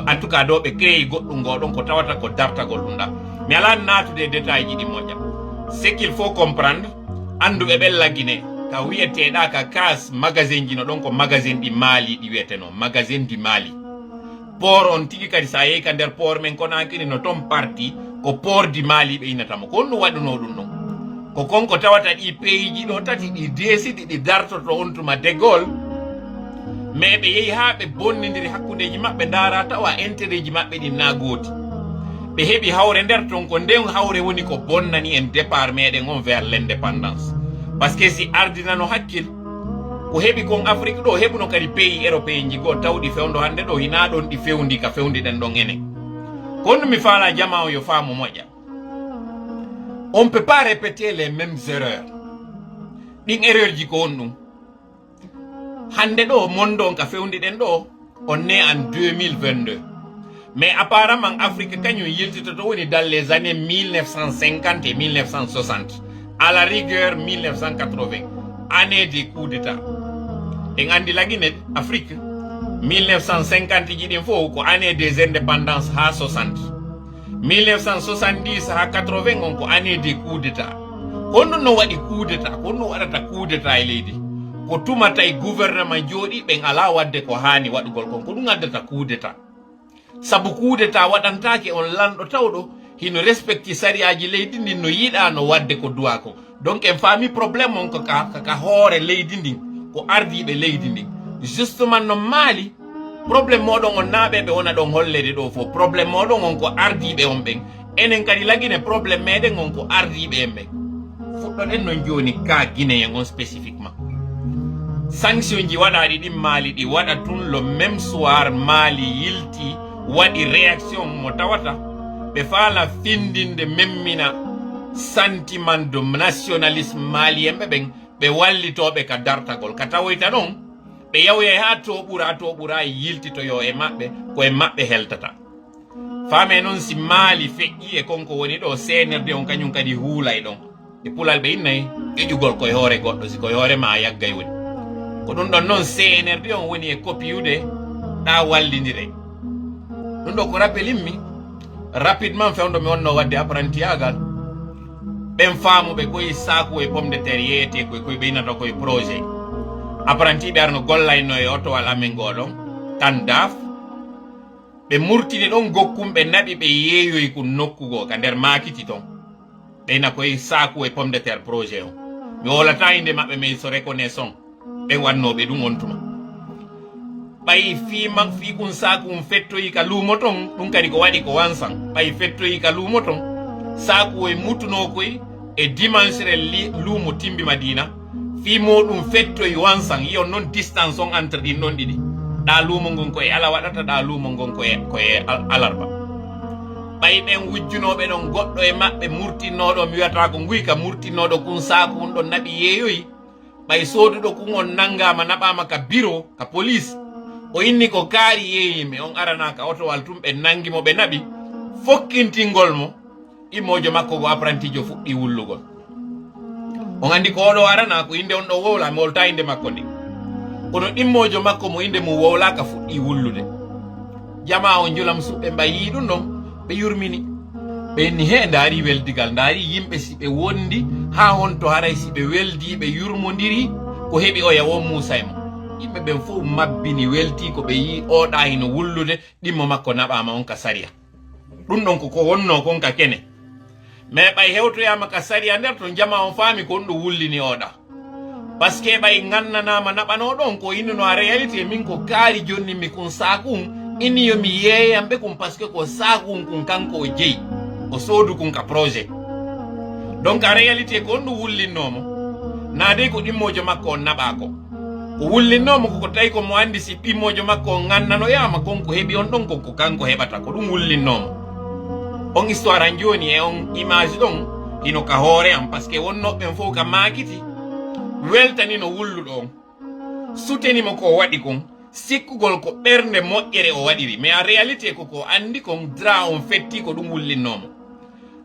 en tout cas ɗo ɓe créi goɗɗum goɗon ko tawata ko dartagol ɗum ɗa mi alani natude e détail ji ɗi moƴƴa ce qu'il faut comprendre anduɓe ɓen laggine ka wiyeteɗa ka cas magasin ji no ɗon ko magasin ɗi Mali ɗi wiyeteno magasin du Mali port on tigui kadi sa yeehi ka nder port men Conakry no toon parti ko port du Mali ɓe innatamo ko on ɗum waɗuno ɗum ɗon ko konko tawata ɗi pays ji ɗo tati ɗi décidi ɗi dartoto on tuma de Gaulle mais ɓe yeehi ha ɓe bonnidiri hakkudeji maɓɓe dara tawa intérêt ji maɓɓe ɗi na gooti ɓe heɓi hawre nder ton ko nden hawre woni ko bonnani en départ meɗen on vers l'indépendance par ce que si ardinano hakkil ko heɓi kon Afrique ɗo heɓuno kadi pays européen ji goo tawɗi fewndo hande ɗo hina ɗon ɗi fewndi ka fewndiɗen ɗon enen kono mi faala jama o yo faamu moƴƴa on peut pas répéter les mêmes erreurs ɗin erreur ji ko on ɗum hande ɗo monde on ka fewndiɗen ɗo on ne en 2022 mais apparemment Afrique kañum yiltitoto woni dans les années 1950 et 1960 à la rigueur 1980 année des coups d'état en andi laguine Afrique 1950 ji ɗin fof ko année des indépendances ha 60 1970 ha 80 on ko année des coups d'état honɗum no waɗi coup d'état ko honɗum waɗata coup d'état e leydi ko tumata e gouvernement jooɗi ɓen ala wadde ko hani waɗugol kon ko ɗum addata coup d'état sabu coup d'état waɗantake on lanɗo tawɗo hino respecti sariyaji leydi ndin no yiɗa no wadde ko duwa ko donc en faami probléme on ka hoore leydi ndin ko ardiɓe leydi ndin justement no Mali probléme moɗon on naaɓe ɓe wona ɗon hollede ɗo fof probléme moɗon on ko ardiɓe on ɓen enen kadi laguine probléme meɗen on ko ardiɓe en ɓen fuɗɗoɗen non joni ka guinéen on spécifiquement sanction ji waɗaɗi ɗin Mali ɗi waɗa tun le même soir Mali yilti waɗi réaction mo tawata ɓe faala findinde memmina sentiment de nationalisme malien ɓen ɓe wallitoɓe ka dartagol ka tawoyta ɗon ɓe yawye ha to ɓura yiltitoyo e maɓɓe koye maɓɓe heltata faame noon si Mali feƴƴi e konko woni ɗo senerde on kañum kadi huulay ɗon e pulal ɓe innayi ƴeƴugol koye hoore goɗɗo si koye hoore ma yaggay woni ko ɗum ɗon noon senerde on woni e copiyude ɗa wallidire ɗum ɗo ko rappelinmi rapidement fewndo mi wonno wadde apprentiyagal ɓen faamuɓe koye saku e pomme de terre yeeyete koye ɓeynata koye projet apprenti arno gollayno e otowal amen goɗon tan daaf ɓe murtini ɗon gokkumɓe naɓi ɓe yeeyoyi ko nokkugo ka nder makiti ton ɓeyna koye saku e pomme de terre projet o mi wolata inde maɓɓe mais so reconnaissant ɓen wannoɓe ɗum on tuma ɓayi fi kun saku fettoyi ka luumo ton ɗum kadi ko waɗi ko wansan ɓayi fettoyi ka luumo ton saku e mutuno koye e dimanche luumo timbi Madina fi moɗum fettoyi wansan yiyon noon distance on entre ɗin ɗon ɗiɗi ɗa luumo ngon koye ala waɗata ɗa luumo ngon koye alarba ɓayi ɓen wujjunoɓe ɗon goɗɗo e maɓɓe murtinnoɗo mi wiyata ko guyka murtinnoɗo kun saku on ɗon naɓi yeeyoyi ɓay sooduɗo kun on nangama naɓama ka bureau ka police o inni ko kaari yeeyimi on arana ka otowal tum ɓe nangimo ɓe naɓi fokkintingol mo immojo makko go apprentijo fuɗɗi wullugol on andi ko oɗo arana ko inde on ɗo wowla mi wolta inde makko ndi kono ɗimmojo makko mo inde mum wowlaka fuɗɗi wullude jama o julam suɓɓe mbayi ɗum ɗon ɓe yurmini ɓe ni he ndaari weldigal ndaari yimɓe si ɓe wondi ha honto haray si ɓe weldi ɓe yurmodiri ko heɓi o yawo Moussa en yimɓe ɓen fof mabbini welti ko ɓe yi oɗa hino wullude ɗimmo makko naɓama on ka sariya ɗum ɗon koko wonno kon ka kene mais ɓay hewtoyama ka sariya nder to jama on faami ko on ɗo wullini oɗa par ce que ɓay gannanama naɓanoɗon ko innuno a réalité min ko kaari jonni mi kun sakum inni yomi yeeyamɓe kum par ce que ko sakum kun kanko o jeeyi o soodu kun ka projet donc a réalité ko on ɗo wullinnomo naade ko ɗimmojo makko on naɓa ko wullinnomo koko tawi ko mo andi si ɓimmojo makko on gannanoyama konko heeɓi on ɗon koko kanko heɓata ko ɗum wullinnomo on histoire an joni e on image ɗon hino ka hoore am par ce que wonnoɓɓen fof ka makiti weltanino wulluɗo on sutenimo ko waɗi kon sikkugol ko ɓernde moƴƴere o waɗiri mais en réalité koko andi kon dra on fetti ko ɗum wullinnomo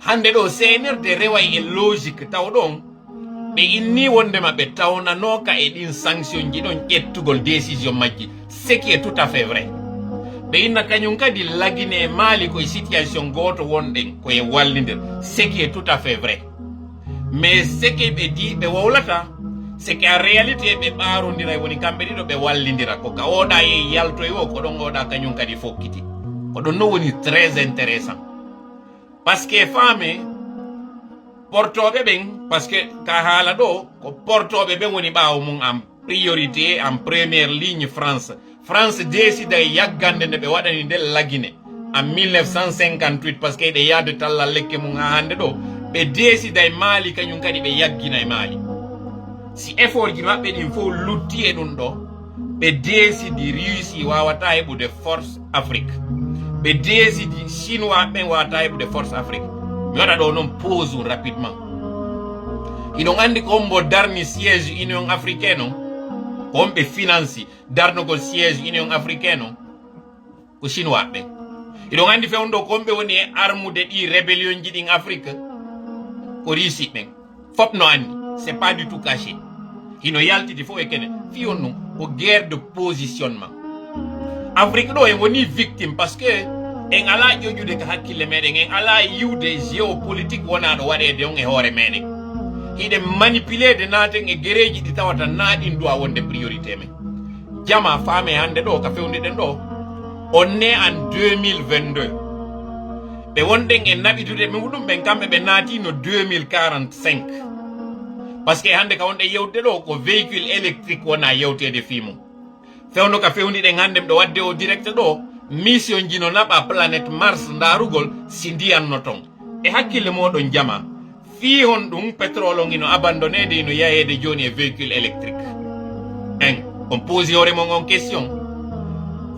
hande ɗo senirde reway e logique taw ɗon ɓe inni wondema ɓe tawnanoka e ɗin sanction ji ɗon ƴettugol décision majji ce qui est tout à fait vrai ɓe inna kañum kadi lagine e Mali koye situation goto wonɗen koye wallidir ce qui est tout à fait vrai mais ce que ɓe di ɓe wowlata c'est que en réalité ɓe ɓarodira woni kamɓe ɗiɗo ɓe wallidira ko ka oɗa ye yaltoy o ko ɗon oɗa kañum kadi fokkiti ko ɗon no woni très intéressant par ce que faame portoɓe ɓen par ce que ka haala ɗo ko portoɓe ɓen woni ɓaawo mum en priorité en première ligne France décida e yaggande nde ɓe waɗani nde lagine en 1958 par ce que ɗe yahde talla lekke mum ha hande ɗo ɓe décida e Mali kañum kadi ɓe yaggina e Mali si effort ji maɓɓe ɗin fof lutti e ɗum ɗo ɓe décidi Russie wawata heɓude force Afrique ɓe décidi chinois ɓen wawata heɓude force Afrique mi waɗa ɗo noon pause rapidement iɗon andi ko on mbo darni siège Union africaine on ko on ɓe finance darnugol siège Union africaine on ko chinois ɓen iɗon andi fewndo ko on ɓe woni e armude ɗi rébellion ji ɗin Afrique ko Russie ɓen fop no andi c'est pas du tout caché hino yaltidi fof e kene fi on ɗum ko guerre de positionnement Afrique ɗo en woni victime par ce que en ala ƴoƴude ko hakkille meɗen en ala yiwde géopolitique wonaɗo waɗede on e hoore meɗen hiɗen manipulede naaten e guereji ɗi tawata naaɗin duwa wonde priorité men jama faame hande ɗo ka fewniɗen ɗo on ne en 2022 ɓe wonɗen e naɓitude mi ɗum ɓen kamɓe ɓe naati no 2045 par ce que hande ka wonɗe yewtude ɗo ko véhicule électrique wona yewtede fimum fewno ka fewniɗen hande ɗo wadde o direct ɗo mission ji no naɓa planète Mars darugol si ndiyanno ton e hakkille moɗon jama fi hon ɗum pétrole on ino abandonnede ino yahede joni e véhicule électrique en on pose hore mon en question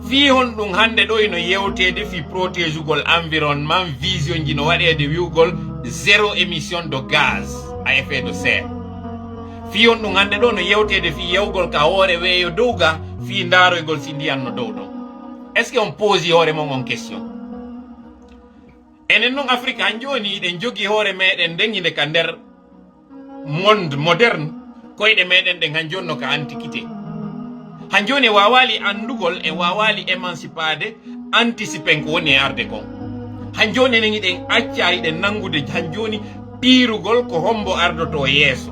fi hon ɗum hande ɗo ino yewtede fi protégugol environnement vision ji no waɗede wiwgol zéro émission de gaz à effet de serre fi hon ɗum hande ɗo no yewtede fi yewgol ka hoore weeyo dow ga fi ndaroygol si ndiyan no dow ɗon est ce que on pose hore mon en question enen non Afrique han joni ɗen jogi hoore meɗen nden inde ka nder monde moderne koyɗe meɗen ɗen han joni no ka antiquité han joni e wawali andugol e wawali émancipade anticipen ko woni e arde kon han joni enen iɗen acca iɗen nangude han joni piirugol ko hombo ardoto yeeso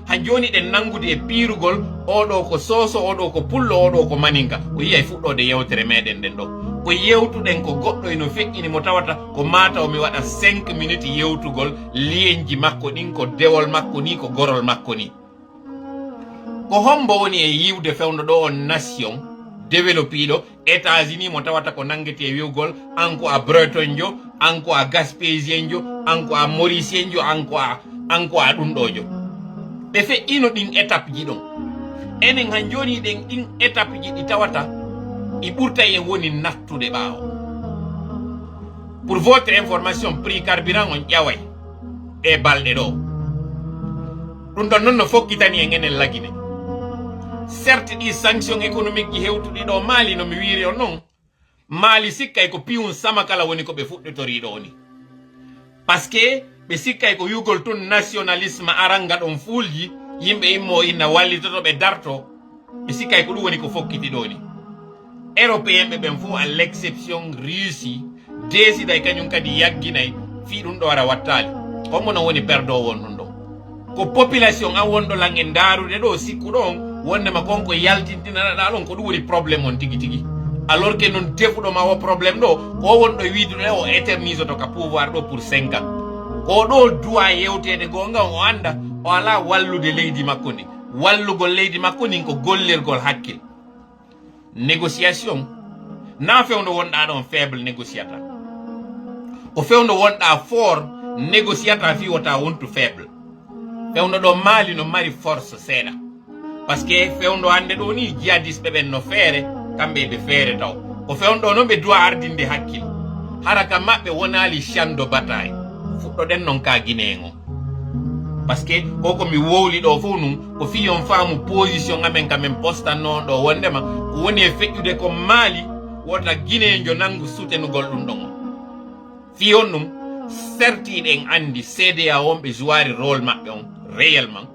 han joni ɗen nangude e piirugol oɗo ko soso oɗo ko pullo oɗo ko maninka o yiyay fuɗɗode yewtere meɗen ɗen ɗo ko yewtuɗen ko goɗɗo eno feƴƴini mo tawata ko mataw mi waɗa 5 minutes yewtugol lienji makko ɗin ko dewol makko ni ko gorol makko ni ko hombo woni e yiwde fewndo ɗo on nation développiɗo États-Unis mo tawata ko nangeti e wiwgol an ko a breton jo an ko a gaspésien jo an ko a mauricien jo an ko a ɗum ɗo jo ɓe feƴƴino ɗin étape ji ɗon enen han joni ɗen ɗin étape ji ɗi tawata i ɓurta en woni nattude ɓaawo pour votre information prix carburant on ƴaway e balɗe ɗo ɗum ɗon noon no fokkitani en enen lagine certes ɗi sanction économique ji hewtuɗi ɗo Mali no mi wiri on noon Mali sikkay ko piwum sama kala woni ko ɓe fuɗɗitoriɗo ni par ce que ɓe sikkay ko yugol tun nationalisme aranga ɗon fuulji yimɓe immo inna wallitoto ɓe darto ɓe sikkay ko ɗum woni ko fokkiti ɗo ni européen ɓe ɓen fof à l'exception Russie déciday kañum kadi yagginay fi ɗum ɗo ara wattali hommo no woni perdowo won ɗum ɗo ko population an wonɗo lan en darude ɗo sikku ɗon wondema konko yaltintinaɗa ɗon ko ɗum woni probléme on tigi tigi alors que non defuɗoma o probléme ɗo ko wonɗo widuɗe o éternise to ka pouvoir ɗo pour 5 ans ko ɗo duwa yewtede gonga o anda o ala wallude leydi makko ndi wallugol leydi makko ndin ko gollirgol hakkil négociation na fewndo wonɗa ɗon faible négociata ko fewndo wonɗa fort négociata fi wota wontu faible fewndo ɗo Mali no mari force seeɗa par ce que fewndo hande ɗo ni jihadisɓe ɓen no feere kamɓe ɓe feere taw ko fewndo noon ɓe duwa ardinde hakkil hara ka maɓɓe wonali champ de bataille fuɗɗoɗen noon ka guinéen o par ce que koko mi wowli ɗo fof num ko fi on faamu position amen kamen postanno ɗo wondema ko woni e feƴƴude ko Mali wota guinéenjo nangu soutenugol ɗum ɗon o fi on ɗum certiɗen andi CDA wonɓe jouari rôle maɓɓe on réellement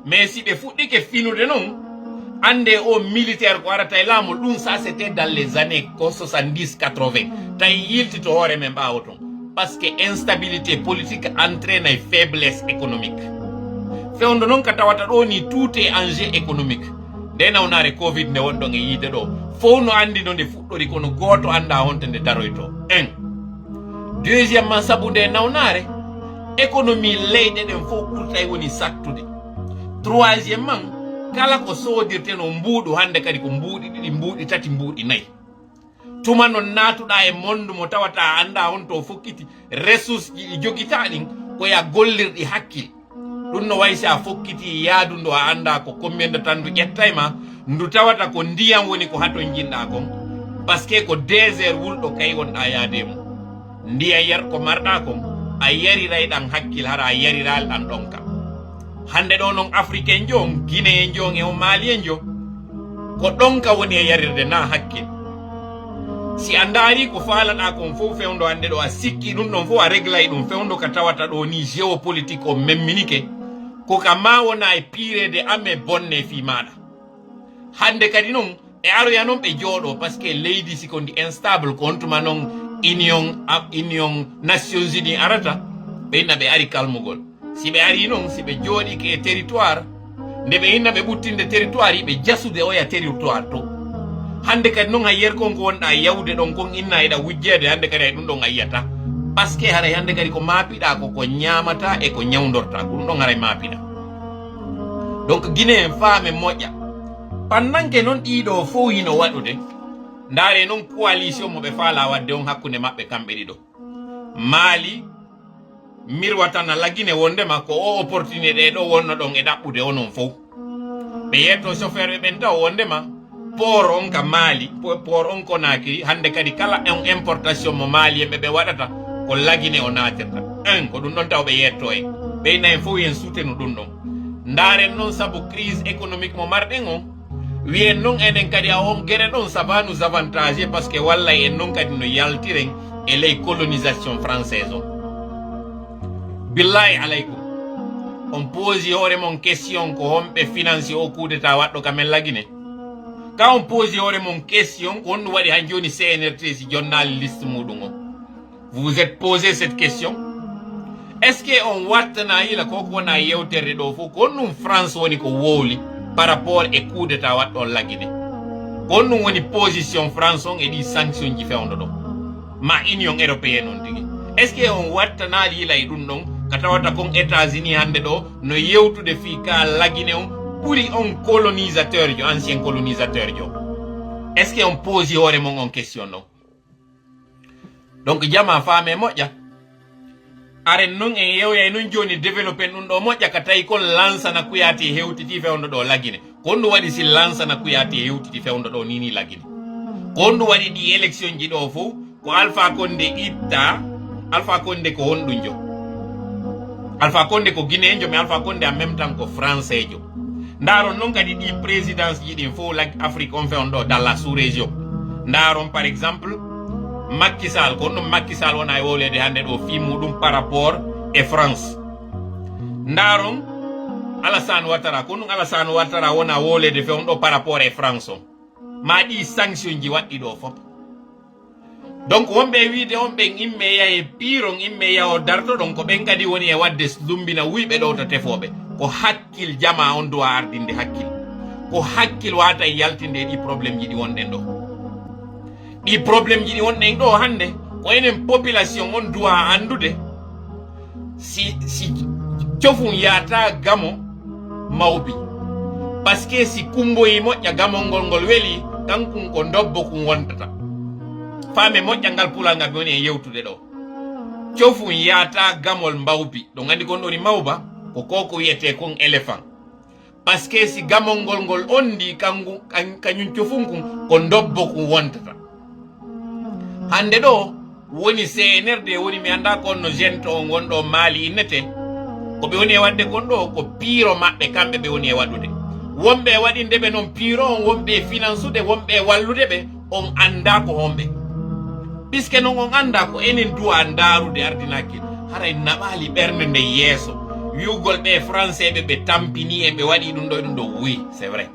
mais si ɓe fuɗɗike finude noon ande o militaire ko arata e laamu ɗum ça c'était dans les années ko 70 80 tawi yiltito hoore men ɓaawo ton parce que instabilité politique entraîne ay faiblesse économique fewndo noon ka tawata ɗo ni tout est enjeu économique nde nawnare covid nde wonɗon e yiide ɗo fof no andi no nde fuɗɗori kono gooto anda honto nde daroyto 1 deuxièmement sabu nde nawnare économie leyɗe ɗen fof ɓurtay woni sattude troisièmement kala ko sodirte no mbuuɗu hande kadi ko mbuuɗi ɗiɗi mbuuɗi tati mbuuɗi nayyi tuma non natuɗa e monde mo tawata anda honto fokkiti ressource ji ɗi jogita ɗin koya gollirɗi hakkil ɗum no way sa fokkiti yaadu ndo a anda ko combien de temps ndu ƴettay ma ndu tawata ko ndiyam woni ko haton jinɗa kon par ce que ko désert wulɗo kay wonɗa yaademo ndiya yar ko marɗa kon a yarirayɗan hakkil hara a yariral ɗan ɗon kam hande ɗo noon africain jo guinéen jo e o malien jo ko ɗon ka woni e yarirde na hakkil si a ndaari ko faalaɗa kon fof fewndo hande ɗo a sikki ɗum ɗon fof a réglay ɗum fewndo ka tawata ɗo ni géopolitique o memminike ko ka ma wona e piirede ame bonne fi maɗa hande kadi noon e aroya noon ɓe jooɗo par ce que leydi siko ndi instable ko hontuma noon union nations unis arata ɓe inna ɓe ari kalmugol si ɓe ari noon si ɓe jooɗi ke territoire nde ɓe inna ɓe ɓuttinde territoire yiɓe jasude oya territoire to hande kadi noon hay yer kon ko wonɗa yawde ɗon kon inna eɗa wujjede hande kadi hay ɗum ɗon a yiyata par ce que haray hande kadi ko maapiɗa ko ñamata e ko ñawdorta ko ɗum ɗon haray maapiɗa donc Guinée en faame moƴƴa pendant que noon ɗiɗo fof hino waɗude ndaare noon coalition mo ɓe faala wadde on hakkunde maɓɓe kamɓe ɗiɗo Mali mirwatana la Guinée wondema ko o opportunité ɗo wonno ɗon e ɗaɓɓude onon fof ɓe yetto chauffeur ɓen taw wondema port on ka Mali port on Conakry hande kadi kala on importation mo Mali ɓe waɗata ko lagine o natirta ko ɗum ɗon taw ɓe yetto en ɓeyna en fof yen soutenu ɗum ɗon ndaren noon saabu crise économique mo marɗen o wiyen noon enen kadi a on gueɗe ɗon ça va nous avantager par ce que walla en noon kadi no yaltiren e ley colonisation française o billahi aleykum on poosi hoore mon question ko homɓe financier o coup d'état waɗɗo kamen lagine ka on poosi hoore mon question ko honɗum waɗi han joni CNRT si jonnali liste muɗum o vous vous êtes posé cette question est ce que on wattana hila koko wona yewtere ɗo fof ko honɗum France woni ko wowli par rapport e coup d'état waɗɗo lagine ko honɗum woni position France on e ɗi sanction ji fewdo ɗo ma union européenne on tigi est ce que on wattanaɗi hila e ɗum ɗon ka tawata kon États-Unis hande ɗo no yewtude fi ka lagine on ɓuri on colonisateur jo ancien colonisateur jo est ce que on poosi hoore mon on question ɗon donc jama faame moƴƴa aren noon en yewya noon joni développé ɗum ɗo moƴƴa ka tawi kon lansana kuyati hewtiti fewdo ɗo lagine ko honɗum waɗi si lansana kuyati hewtiti fewdo ɗo nini lagine ko honɗum waɗi ɗi élection ji ɗo fof ko Alpha Condé itta Alpha Condé ko honɗum jo Alpha Condé ko guinéen jo mais Alpha Condé en même temps ko français jo ndaron noon kadi ɗi présidence ji ɗin fof Afrique on fewon ɗo dans la sous-région ndaron par exemple Macky Sall ko ɗum Macky Sall wona e wolede hande ɗo fi muɗum par rapport e France ndaron Alassane Ouattara ko ɗum Alassane Ouattara wona wolede fewon ɗo par rapport e France o ma ɗi sanction ji waɗɗi ɗo fop donc wonɓe wiide on ɓen imme yahe piron imme yaho darto ɗon ko ɓen kadi woni e wadde lumbina wuyɓe ɗo to tefoɓe ko hakkil jama on dowa ardinde hakkil ko hakkil wata e yaltinde ɗi probléme ji ɗi wonɗen ɗo ɗi probléme ji ɗi wonɗen ɗo hande ko enen population on duwa andude si cofum yata gamo mawbi par ce que si kumboyi moƴƴa gamol ngol weeli kankum ko dobbo kum wontata faame moƴƴa ngal pulal ngal woni e yewtude ɗo cofum yata gamol mbawbi ɗo gandi kon ɗoni mawba ko koko wiyete kon éléphant par ce que si gamol ngol ondi kañum cofum kum ko dobbo kum wontata hande ɗo woni CNRD woni mi anda kon no gento on wonɗo Mali innete ko ɓe woni e wadde kon ɗo ko piiro maɓɓe kamɓe ɓe woni e waɗude wonɓe waɗinde ɓe noon piiro on wonɓe finansude wonɓe wallude ɓe on anda ko homɓe puisque noon on anda ko enen duwa ndarude ardinaki haray naɓali ɓernde nde yeeso wiugol ɓe français ɓe tampini en ɓe waɗi ɗum ɗo oui c'est vrai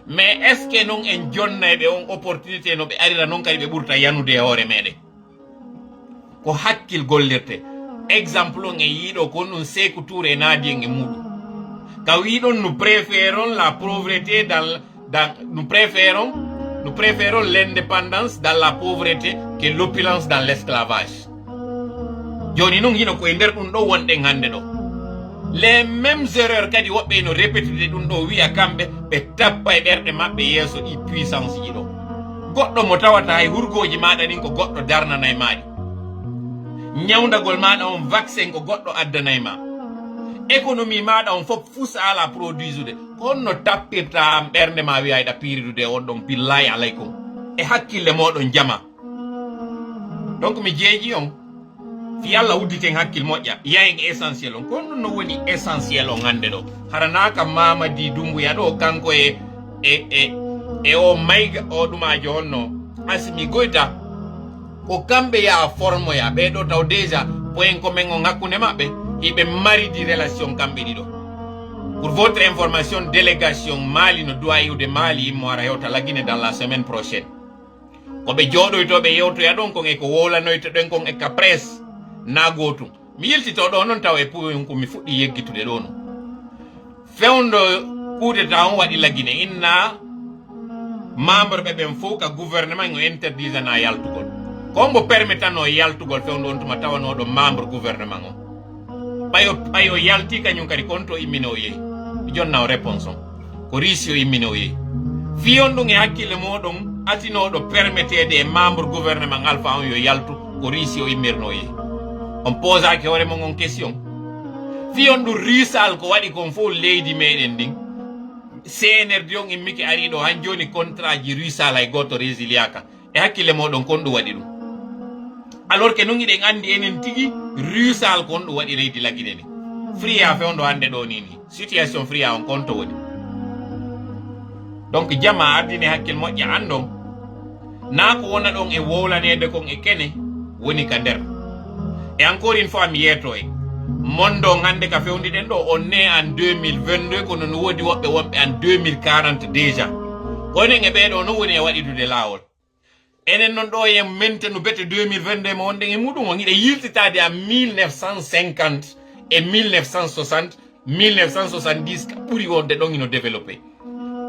mais est ce que noon en jonnayɓe on opportunité no ɓe arira noon kadi ɓe ɓurta yanude e hoore meɗen ko hakkil gollirte exemple on en yiiɗo ko ɗum Sékou Touré naadi en e muɗum ka wiɗon nous préférons la pauvreté nous préférons l'indépendance dans la pauvreté que l'opulence dans l'esclavage joni noon hino koye nder ɗum ɗo wonɗen hande ɗo les mêmes erreurs kadi woɓɓe no répétude ɗum ɗo wiya kamɓe ɓe tappa e ɓerɗe maɓɓe yeeso ɗi puissance ji ɗo goɗɗo mo tawata hay hurgoji maɗa ɗin ko goɗɗo darnanay maɗi ñawdagol maɗa on vaccin ko goɗɗo addanay ma économie maɗa on fof fusa ala produisude ko honno tappirta am ɓernde ma wiyayɗa piridude on ɗon billahi aleykum e hakkille moɗon jama donc mi jeeji on fi Allah udditen hakkil moƴƴa yayen essentiel on ko ɗum no woni essentiel on hande ɗo haranaka Mamadi Doumbouya ɗo kanko e o mayga o ɗumajo honno Assimi Goïta ko kamɓe yaha formoya ɓeɗo taw déjà point commun on hakkude maɓɓe hiɓe maridi relation kamɓe ɗiɗo pour votre information délégation Mali no duwa yiwde Mali immo ara hewta lagine dans la semaine prochaine koɓe jooɗoytoɓe yewtoya ɗon kon e ko wowlanoyto ɗen kon e ka presse na gotum mi yiltito ɗo noon taw e puyon ko mi fuɗɗi yeggitude ɗo no fewndo coup d'état on waɗi lagine inna membre ɓe ɓen fof ka gouvernement o interdisana yaltugol kombo permettano yaltugol fewndo on tuma tawanoɗo membre gouvernement o ɓayo yalti kañum kadi konto immine o yeehi mi jonna o réponse on ko riisi o immine o yeehi fiyon ɗum e hakkille moɗon atinoɗo permettede e membre gouvernement Alpha on yo yaltu ko riisi o immirno o yeehi on posaki hoore mon on question fiyon ɗum risal ko waɗi kon fof leydi meɗen ndin CNRD on immiki ari ɗo han joni contrat ji rusal hay goto résiliaka e hakkille moɗon kon ɗum waɗi ɗum alors que non iɗen andi enen tigi rusal kon ɗum waɗi leydi laguine ni fria fewndo hande ɗo nini situation fria on kon to woni donc jama ardini hakkil moƴƴa andon na ko wona ɗon e wowlanede kon e kene woni ka nder et encore une fois mi yeeto e mondo hande ka fewndiɗen ɗo on ne en 2022 kono no wodi woɓɓe wonɓe en 2040 déjà konen e ɓeɗo no woni e waɗidude lawol enen non ɗo yen mentenu bete 2022 mo wonɗen e muɗum on hiɗe yiltitade en 1950 et 1960 1970 ka ɓuuri wonde ɗon ino développé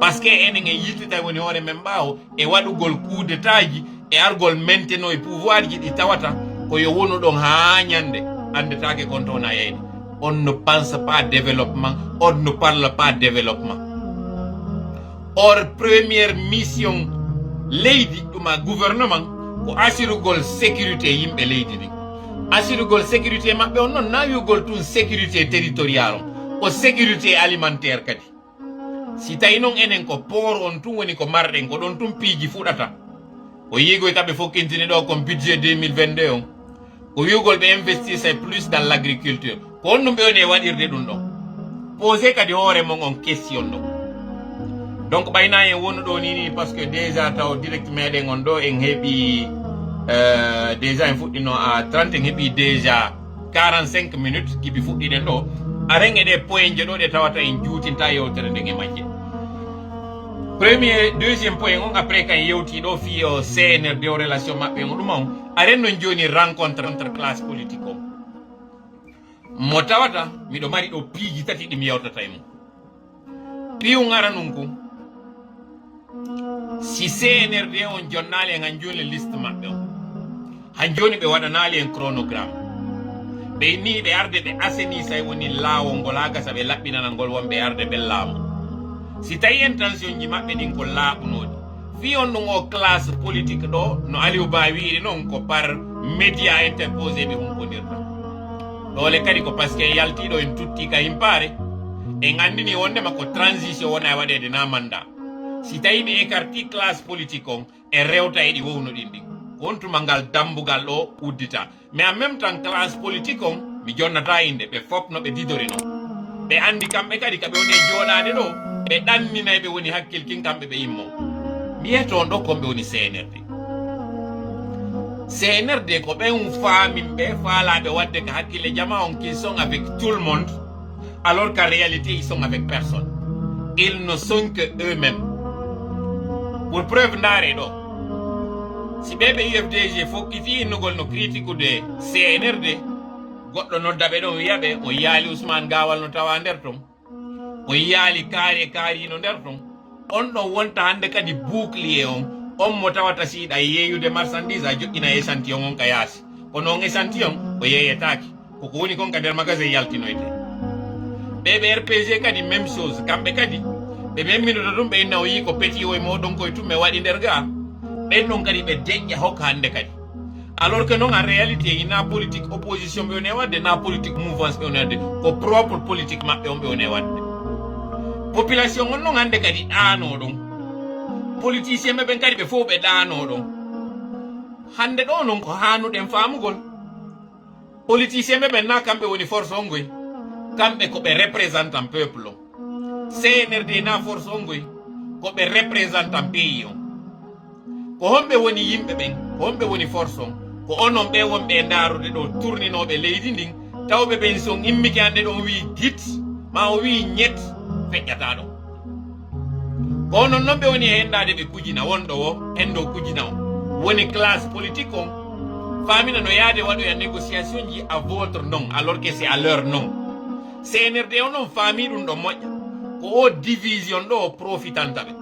parce que enen e yiltita woni hoore men ɓaawo e waɗugol coup d'état ji e argol mainteno e pouvoir ji ɗi tawata ko yo wonu ɗon ha ñande andetake kon toon a yeyde on ne pense pas développement on ne parle pas développement or première mission leydi ɗuma gouvernement ko assurugol sécurité yimɓe leydi ɗi assurugol sécurité maɓɓe on noon na wiugol tun sécurité territorial on o sécurité alimentaire kadi si tawi noon enen ko port on tun woni ko marɗen ko ɗon tun piiji fuɗata o yiigoy kaɓe fokkintini ɗo kon budget 2022 on ko wiugol ɓe investisse plus dans l'agriculture ko on ɗum ɓe woni e waɗirde ɗum ɗon posé kadi hoore mon on question ɗo donc ɓayna en wonu ɗo nini par ce que déjà taw direct meɗen on ɗo en heeɓi déjà en fuɗɗino à 30 en heeɓi déjà 45 minutes kiɓi fuɗɗiɗen ɗo aren e ɗe point je ɗo ɗe tawata en juutinta yewtere nden e majje premier deuxième point on après kan yewti ɗo fi o CNRD o relation maɓɓe on ɗum on aren non joni rencontre entre classe politique o mo tawata miɗo mari ɗo piiji tati ɗi mi yewtata e mum piyu ngara nun ko si CNRD on jonnali en han joni liste maɓɓe on han joni ɓe waɗanali en chronogramme ɓe ni ɓe arde ɓe assainissa woni laawol ngol ha gasa ɓe laɓɓinana ngol wonɓe arde ɓe laamu si tawi intention ji maɓɓe ɗin ko laaɓunoɗi fi on ɗum o classe politique ɗo no Aliou Ba wiiri noon ko par média interposé ɓe humkodirta ɗole kadi ko par ce que yaltiɗo en tutti ka himpare en andini wondema ko transition wona e waɗede na mandat si tawi ɓe écarti classe politique on e rewta e ɗi wownoɗin ɗin on tuma ngal dambugal ɗo uddita mais en même temps classe politique on mi jonnata inde ɓe fof no ɓe didori noon ɓe andi kamɓe kadi kaɓe woni e joɗade ɗo ɓe ɗanninay ɓe woni hakkilkin kamɓe ɓe immo mi yeton ɗo komɓe woni CNRD CNRD ko ɓen famin ɓe faalaɓe wadde ko hakkille jama on qu'ils sont avec tout le monde alors qu'en réalité ils sont avec personne ils ne sont que eux-mêmes pour preuve ndaare ɗo si ɓeɓe UFDG fokkiti innugol no critique de CNRD goɗɗo noddaɓe ɗon wiyaɓe o yaali Ousmane Gawal no tawa nder ton o yaali kaarino nder ton on ɗon wonta hande kadi bouclier on mo tawata siɗa yeeyude marchandise a joƴƴina échantillon on ka yaasi kono on échantillon o yeeyetaki koko woni kon ka nder magasin yaltinoyte ɓeɓe RPG kadi même chose kamɓe kadi ɓe memminoto ɗum ɓe inna o yi ko peti o e moɗon koye tum ɓe waɗi nder ga ɓen ɗon kadi ɓe deƴƴa hokka hande kadi alors que non en réalité ina politique opposition ɓe woni e wadde na politique mouvance ɓe woni wadde ko propre politique maɓɓe on ɓe woni e wadde population on noon hande kadi ɗaano ɗon politicien ɓe ɓen kadi ɓe fof ɓe ɗaano ɗon hande ɗo noon ko hanuɗen famugol politicien ɓe ɓen na kamɓe woni force on goy kamɓe ko ɓe représentant peuple o CNRD na force on goy ko ɓe représentant pays on ko homɓe woni yimɓe ɓen ko homɓe woni force on ko onon ɓe wonɓe ndarude ɗo tourninoɓe leydi ndin tawɓe ɓen son immiki hande ɗon wi git ma o wi ñet feƴƴata ɗon ko onon noon ɓe woni e hendade ɓe kujina wonɗo o hendo kujina o woni classe politique on famina no yaade waɗoya négociation ji à votre nom alors que c'est à leur nom CNRD o noon faami ɗum ɗo moƴƴa ko o division ɗo o profitanta ɓe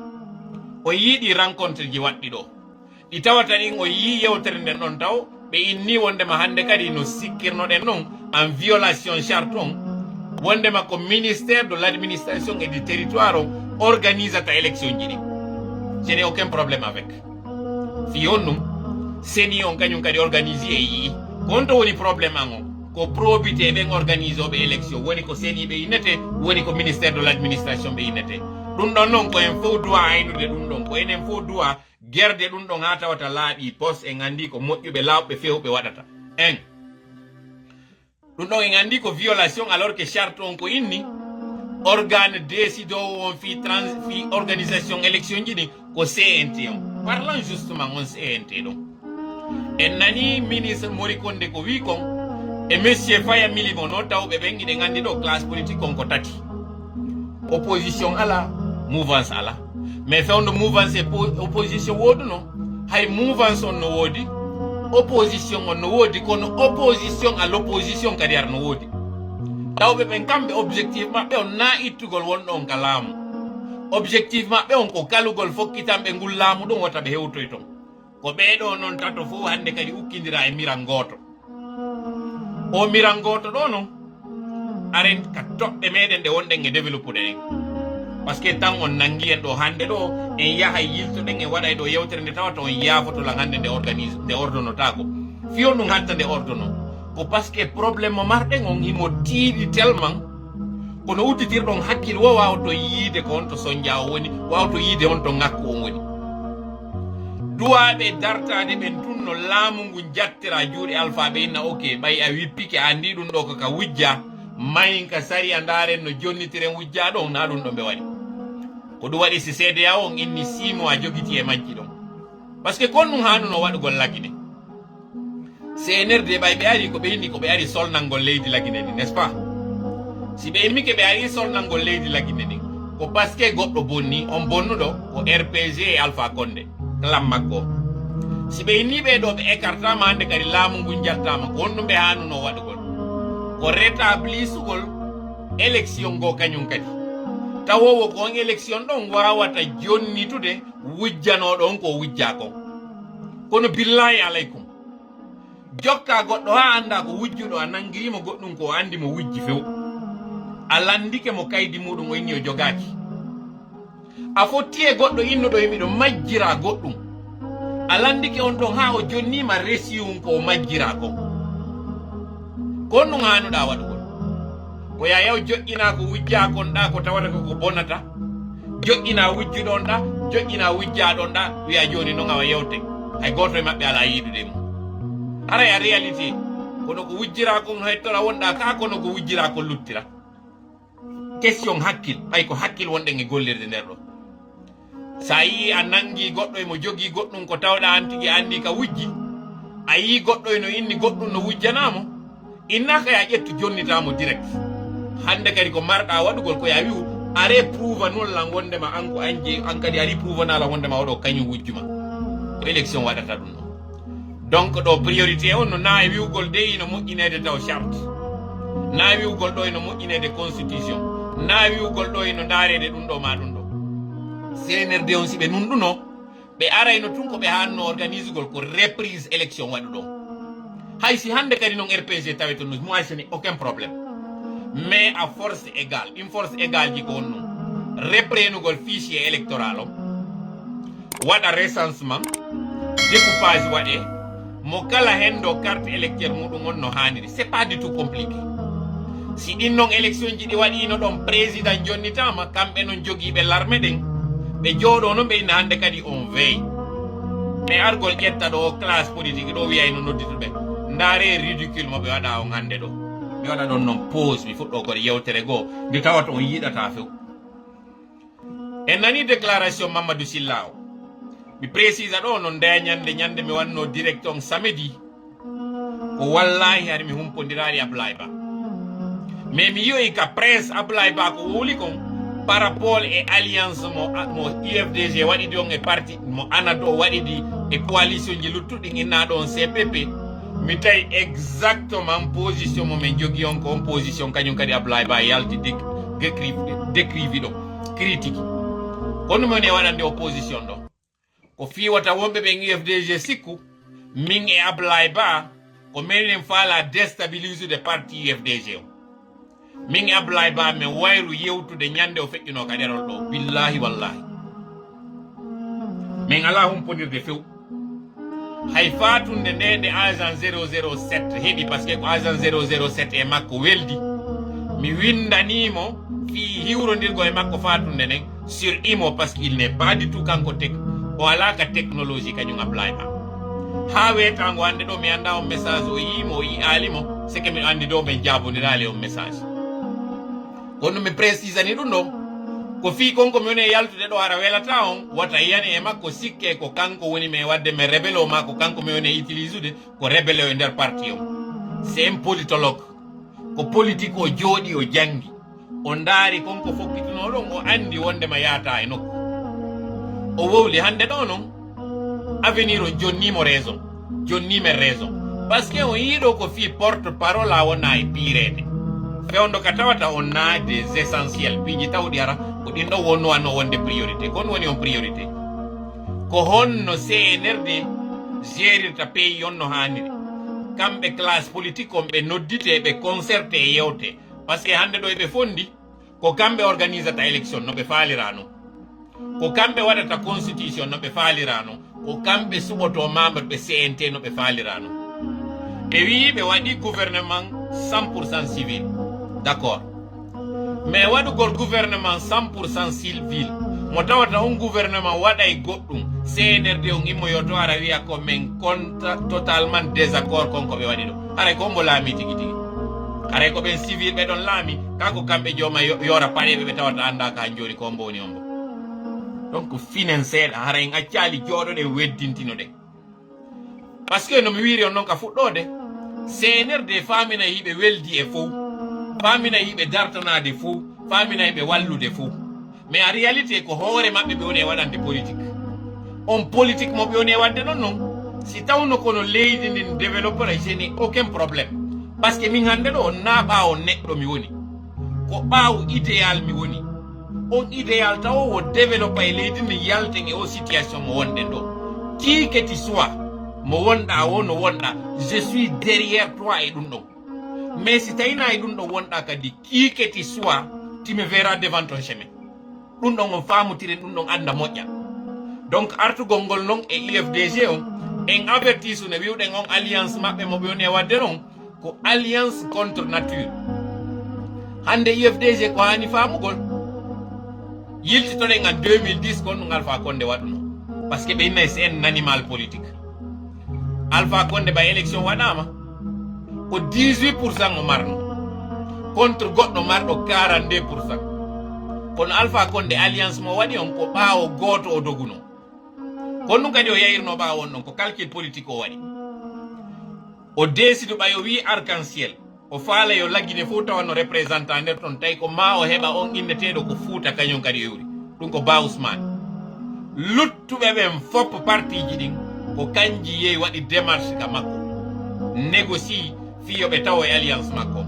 o yiiɗi rencontre ji waɗɗi ɗo ɗi tawata ɗin o yii yewtere nden ɗon taw ɓe inni wondema hande kadi no sikkirnoɗen noon en violation charte on wondema ko ministère de l'administration et du territoire on organisata élection ji ɗi je n'ai aucun problème avec fi on ɗum seni on kañum kadi organise e yii ko on to woni probléme an o ko probité ɓen organise oɓe élection woni ko seni ɓe innete woni ko ministère de l'administration ɓe innete ɗum ɗon noon ko en fof duwa aynude ɗum ɗon ko enen fof duwa gerde ɗum ɗon ha tawata laaɓi pos en andi ko moƴƴuɓe lawɓe fewɓe waɗata en ɗum ɗon en andi ko violation alors que charte on ko inni organe décidowo on fi organisation élection ji ɗin ko CNT on parlant justement on CNT ɗon en nani ministre Morikonde ko wi kon e monsieur Faya Milimo no tawɓe ɓen iɗen andi ɗo classe politique on ko tati opposition ala mouvance ala mais fewndo mouvance e opposition woduno hay mouvance on no woodi opposition on no woodi kono opposition à l'opposition kadi ar no woodi tawɓe ɓen kamɓe objectif maɓɓe on na ittugol wonɗo on ka laamu objectif maɓɓe on ko kalugol fokkitanɓe ngol laamu ɗum wota ɓe hewtoy ton ko ɓeeɗo noon tato fof hande kadi ukkidira e miral gooto o miral gooto ɗo noon aren ka toɓɓe meɗen nde wonɗen e développude en par ce que tan on nangi en ɗo hande ɗo en yahay yiltoɗen en waɗay ɗo yewtere nde tawata on yaafotola hande nde organise nde ordonotako fiyon ɗum hatta nde ordono ko par ce que probléme mo marɗen on himo tiiɗi tellement kono udditirɗon hakkille wo wawto yiide ko on to soñdia o woni wawto yiide on to ngakku on woni duwaɓe dartade ɓen tun no laamu ngu jattira juuɗe alpha ɓe inna ok ɓay a wippike a andi ɗum ɗo kaka wujja mayin ka sari a ndaren no jonnitiren wujja ɗon na ɗum ɗo ɓe waɗi ko ɗum waɗi si CDA on inni 6 mois jogiti e majji ɗon par ce que kon ɗum hanuno waɗugol lagine CNRD ɓay ɓe ari ko ɓe inni ko ɓe ari solnalngol leydi lagine ni n'est ce pas si ɓe immike ɓe ari solnalngol leydi lagine ni ko par ce que goɗɗo bonni on bonnuɗo ko RPG e Alpha Condé clam makko si ɓe inni ɓe ɗo ɓe écartama hande kadi laamu ngu jaltama ko on ɗum ɓe hanuno waɗugol ko rétablisugol élection go kañum kadi tawowo ko on élection ɗon wawata jonnitude wujjanoɗon ko wujja kon kono billahi aleykum jokka goɗɗo ha anda ko wujjuɗo a nangirimo goɗɗum ko andi mo wujji few a landike mo kaydi muɗum o inni o jogaki a fotti e goɗɗo innuɗo yimiɗo majjira goɗɗum a landike on ɗon ha o jonnima resium ko o majjira kon kon ɗum hanuɗa waɗugol ko yayaw joƴƴina ko wujja kon ɗa ko tawata koko bonata joƴƴina wujjuɗon ɗa joƴƴina wujjaɗon ɗa wiya joni noon awa yewte hay goto e maɓɓe ala yiɗude mum ara ya réalité kono ko wujjira kon hettora wonɗa ka kono ko wujjira kon luttira question hakkil ɓay ko hakkil wonɗen e gollirde nder ɗo sa yi a nangi goɗɗo emo jogui goɗɗum ko tawɗa an tigui andi ka wujji a yi goɗɗo eno inni goɗɗum no wujjanamo innaka ya ƴettu jonnitamo direct hande kadi ko marɗa waɗugol ko ya wiu are prouve nolla wondema an ko anje an kadi ari prouve nala wondema oɗo kañum wujjuma ko élection waɗata ɗum ɗo donc ɗo priorité on no na e wiwgol de ino moƴƴinede taw charte na wiwgol ɗo ino moƴƴinede constitution na wiwgol ɗo ino daarede ɗum ɗo ma ɗum ɗo CNRD on si ɓe nunɗuno ɓe arayno tun ko ɓe hanno organisugol ko reprise élection waɗu ɗo hay si hande kadi noon RPG taweto no moi ce n'est aucun problème mais à force égale une force égale ji ko on noon reprenugol fichier électoral o waɗa recensement découpage waɗe mo kala hendo carte électeur muɗum on no haniri c'est pas du tout compliqué si ɗin noon élection ji ɗi waɗino ɗon président jonnitama kamɓe noon joguiɓe l'armée ɗen ɓe jooɗo noon ɓe inna hande kadi on veille mais argol ƴetta ɗo classe politique ɗo wiyay no noddituɓe ndaare ridicule mo ɓe waɗa on hande ɗo mi waɗa ɗon noon pause mi fuɗɗo koɗe yewtere goo nde tawata on yiɗata few en nani déclaration Mamadou Sylla o mi précise ɗo noon ndeya ñande mi wanno direct on samedi ko wallahi hari mi humpodirari Ablaye Ba mais mi yoyi ka presse Ablaye Ba ko woli kon par rapport e alliance mo UFDG waɗi ɗi on e parti mo ANAT o waɗi ɗi e coalition ji luttuɗi innaɗo on CPP mi tawi exactement position mo min jogui on ko on position kañum kadi Ablaye Ba yalti décrivi ɗo critique kono min e waɗande opposition ɗo ko fiwata wonɓe ɓen UFDG sikku min e Ablaye Ba ko minen faala déstabiliser parti UFDG o min e Ablaye Ba min wayru yewtude ñande o feƴƴino ka ɗerol ɗo billahi wallahi min ala humpodirde few hay fatunde nde agent 007 heɓi par ce que ko agent 007 e makko weldi mi windanimo fi hiwrondirgo e makko fatunde nden sur imo parce qu'il n'est pas du tout kanko tek o ala ka technologie kañum apply ba ha wetango hande ɗo mi anda on message o yimo o yi alimo c'est que mi andi ɗo ɓe jabodirali on message kono mi précisani ɗum ɗo ko fi konko mi woni e yaltude ɗo ara welata on wata yiyani e makko sikke ko kanko woni mi wadde mi rebelle o ma ko kanko mi woni e utilise ude ko rebelle o e nder parti o c'est un politologue ko politique o jooɗi o jangi o ndaari konko fokkitino ɗon o andi wondema yaata e nokku o wowli hande ɗo noon avenir o jonnimo raison jonnimen raison par ce que on yiiɗo ko fi porte parole a wona e piirede fewndo ka tawata on na des essentiels piiji tawɗi ara ko ɗin ɗo wonno anno wonde priorité kon woni on priorité ko honno CNRD gérirta pays on no hanniri kamɓe classe politique on ɓe noddite ɓe concerte e yewte par ce que hande ɗo eɓe fondi ko kamɓe organisata élection no ɓe faalirano ko kamɓe waɗata constitution no ɓe faalirano ko kamɓe suɓoto membre ɓe CNT no ɓe faalirano ɓe wi ɓe waɗi gouvernement 100% civil d'accord mais waɗugol gouvernement 100% civil mo tawata on gouvernement waɗay goɗɗum CNRD on immoyoto ara wiya ko min konta totalement désaccord konko ɓe waɗi ɗo haray ko mbo laami tigi tigi haray ko ɓen civil ɓe ɗon laami kako kamɓe jooma yora paɗeɓe ɓe tawata anda ka han joni ko mbo woni on mbo donc finen seeɗa hara en accali jooɗoɗe weddintino ɗe par ce que nomi wiiri on noon ka fuɗɗode CNRD famina yiɓe weldi e fof famina yiɓe dartanade fof famina yiɓe wallude fof mais en réalité ko hoore maɓɓe ɓe woni e waɗande politique on politique mo ɓe woni e wadde noon noon si tawno kono leydi ndin développera je n'ai aucun probléme par ce que min hande ɗo na ɓaawo neɗɗo mi woni ko ɓaawo idéal mi woni on idéal taw o développa e leydi ndi yalten e o situation mo wonɗen ɗo qui que tu sois mo wonɗa wo no wonɗa je suis derrière toi e ɗum ɗon mais si tawina e ɗum ɗon wonɗa kadi qui que tu sois tu me verras devant ton chemin ɗum ɗon on famutiren ɗum ɗon anda moƴƴa donc artugol ngol noon e UFDG on en avertisu ne wiwɗen on alliance maɓɓe mo ɓe woni e wadde noon ko alliance contre nature hande UFDG ko hani famugol yiltitoɗen en 2010 kon ɗum Alpha Condé waɗuno par ce que ɓe innayi c'est un animal politique Alpha Condé ɓay élection waɗama ko 18% o marno contre goɗɗo marɗo 42%. kono Alpha Condé alliance mo waɗi on ko ɓaawo gooto o doguno kono ɗum kadi o yayirno ɓaawo on ɗon ko calcul politique o waɗi o décide ɓay o wi arc-en-ciel o faala yo laggine fof tawanno représentant nder toon tawi ko ma o heɓa on inneteɗo ko Fuuta kañum kadi yewri ɗum ko Ba Ousmane luttuɓe ɓen fopp partiji ɗin ko kanji yehi waɗi démarche ka makko négocie fiyoɓe taw e alliance makko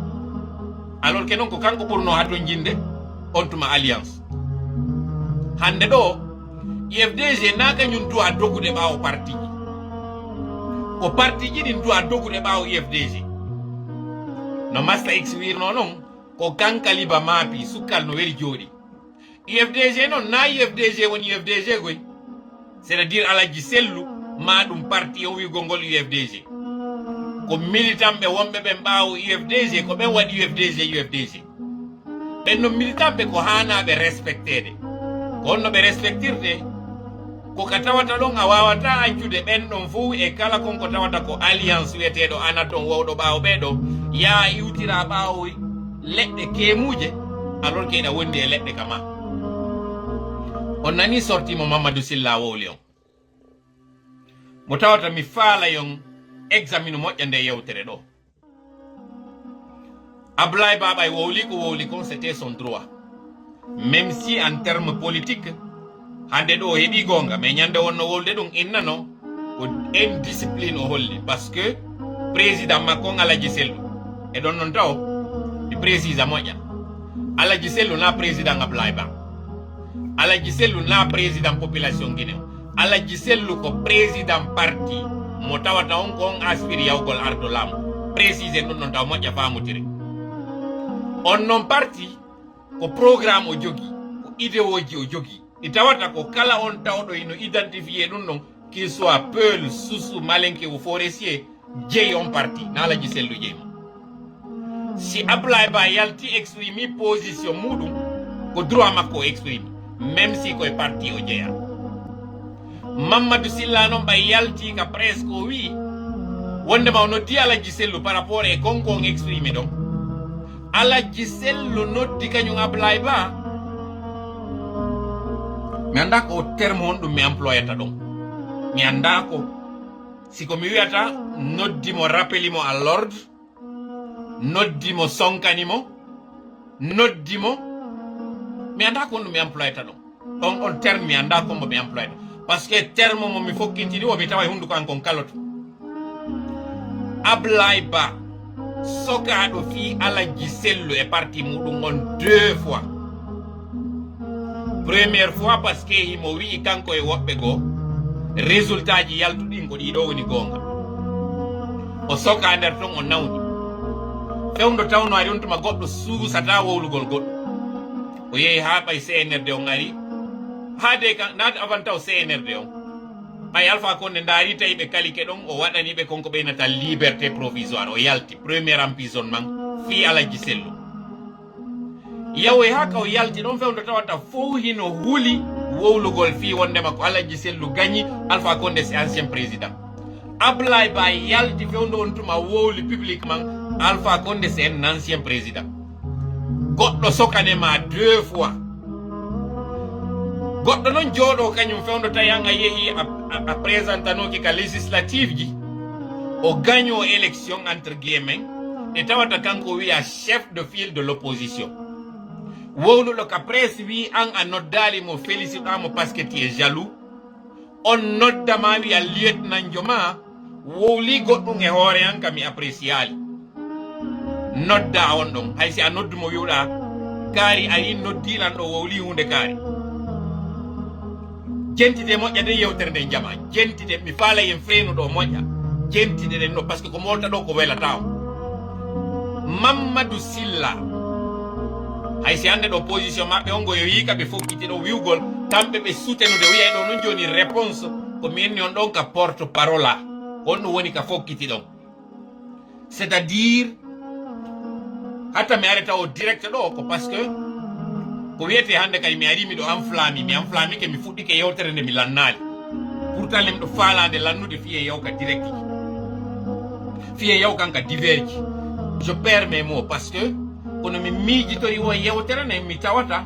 alors que noon ko kanko ɓurno ha to jinde on tuma alliance hande ɗo UFDG na kañum duwa dogude ɓaawo partiji ko partiji ɗin duwa dogude ɓaawo UFDG no Master X wirno noon ko kankaliba maapi sukkal no weri jooɗi UFDG noon na UFDG woni UFDG goy c'est à dire Alaji Sellu ma ɗum parti o wigol ngol UFDG ko militant ɓe wonɓe ɓen ɓaawo UFDG ko ɓen waɗi UFDG ɓen no militant ɓe ko hanaɓe respectede ko honno ɓe respectirde ko ka tawata ɗon a wawata accude ɓen ɗon fof e kala konko tawata ko alliance wiyeteɗo anaton wowɗo ɓaawo ɓeɗo ya iwtira ɓaawo leɗɗe keemuje alors que ɗa wondi e leɗɗe kama on nani sorti mo Mamadou Sylla wowli on mo tawata mi faala yon examine moƴƴa nde yewtere ɗo Ablaye Baba wowli ko wowli kon c'était son droit même si en terme politique hande ɗo heeɓi gonga mais ñande wonno wolde ɗum innano ko indiscipline o holli par ce que président makko on Alaji Sellu e ɗon noon taw mi précisa moƴƴa Alaji Sellu na président Ablaye Ba Alaji Sellu na président population Guinée Alaji Sellu ko président parti mo tawata on ko on aspire yawgol ardo laamu précisé ɗum noon taw moƴƴa famutire on non parti ko programme o jogi ko idéologie o jogi i tawata ko kala on tawɗo ino identifié ɗum ɗon qu'il soit Peul, Susu, Malinké ou forestier jeeyi on parti na Alaji Sellu jeeyma si Ablaye Ba yalti exprimi position mudum ko droit makko exprime même si koye parti o jeeya Mamadou Silla non ɓay yalti ka presque o wi wondema o noddi Alaji Sellu par rapport e konko on exprime ɗon Alaji Sellu noddi kañum Ablaye Ba mi anda ko terme on ɗum mi employata ɗon mi anda ko siko mi wiyata noddimo rappelimo à l'ordre noddimo sonkanimo noddimo mi anda ko on ɗum mi employata ɗon on terme mi anda ko mbo mi employata parce que terme mo mi fokkintini o mi tawa hunduko an kon kaloto Ablaye Ba sokaɗo fi Alaji Sellu e parti muɗum on 2 fois première fois parce que himo wi kanko e woɓɓe goo résultat ji yaltuɗin ko ɗiɗo woni gonga o soka nder ton o nawni fewndo tawno ari on tuma goɗɗo suusata wowlugol goɗɗo o yehi ha ɓay CNRD on ari haade kan naati avant taw CNRD on ɓay Alpha Condé ndaari tawi ɓe kalike ɗon o waɗani ɓe konko ɓeynata liberté provisoire o yalti premier emprisonnement fi Alaji Sellu yawoy ha ka o yalti ɗon fewndo tawata fof hino huuli wowlugol fi wondema ko Alaji Sellu gagni Alpha Condé c'est ancien président Ablaye Ba yalti fewndo on tuma wowli publiquement Alpha Condé c'est un ancien président goɗɗo sokanema 2 fois goɗɗo noon jooɗo kañum fewndo tawi an a yeehi a présentanoki ka législative ji o gagno élection entre guillemets ɗe tawata kanko wiya chef de file de l'opposition wowluɗo ka presse wi an a noddali mo félicitamo par ce que tu es jaloux on noddama wiya lieutenant jo ma wowli goɗɗum e hoore an ka mi appréciali nodda on ɗon hay si a noddumo wiwɗa kaari ari noddilan ɗo wowli hunde kaari jentide moƴƴa de yewtere nde jama jentide mi faala yen freynuɗo moƴƴa jentide ɗen ɗo par ce que ko molta ɗo ko welata o Mamadou Silla hay si hande ɗo position maɓɓe on go yo yika ɓe fokkiti ɗo wiwgol kamɓe ɓe sutenude wiyay ɗo non joni réponse ko mi enni on ɗon ka porte parole a on ɗum woni ka fokkiti ɗon c'est à dire hatta mi areta o direct ɗo ko par ce que ko wiyete hande kay mi ari miɗo enflamike mi fuɗɗike yewtere nde mi lannali pourtant le miɗo faalade lannude fiye yaw ka direct ji fiye yaw kanka divers ji je perds mes mots parce que kono mi miijitori won yewtere nde mi tawata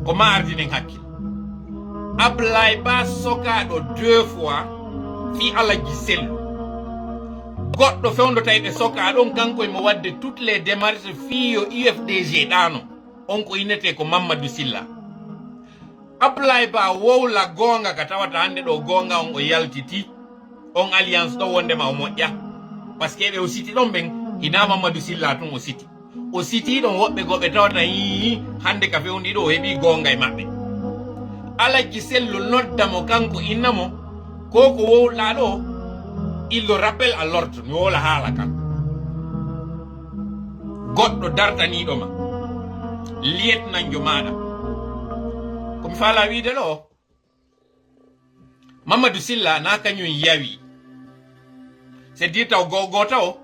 ko ma ardinen hakkille Ablaye Ba sokaɗo 2 fois fi Alaji Sellu goɗɗo fewndo tawi ɓe soka ɗon kanko emo wadde toutes les démarches fiyo UFDG ɗano on ko innete ko Mamadou Silla Ablaye Ba wowla gonga ka tawata hande ɗo gonga on o yaltiti on alliance ɗo wondema o moƴƴa par ce que ɓe o siti ɗon ɓen hina Mamadou Silla tun o siti ɗon woɓɓe goɓe tawata yi hande ka fewndi ɗo o heeɓi gonga e maɓɓe Alaji Sellu noddamo kanko innamo ko wowla ɗo il le rappelle à l'ordre mi wola haala kan goɗɗo dartaniɗo ma lieutenant maɗa komi faala wiide ɗo Mamadou Silla na kañum yawi c'est dire taw gogota o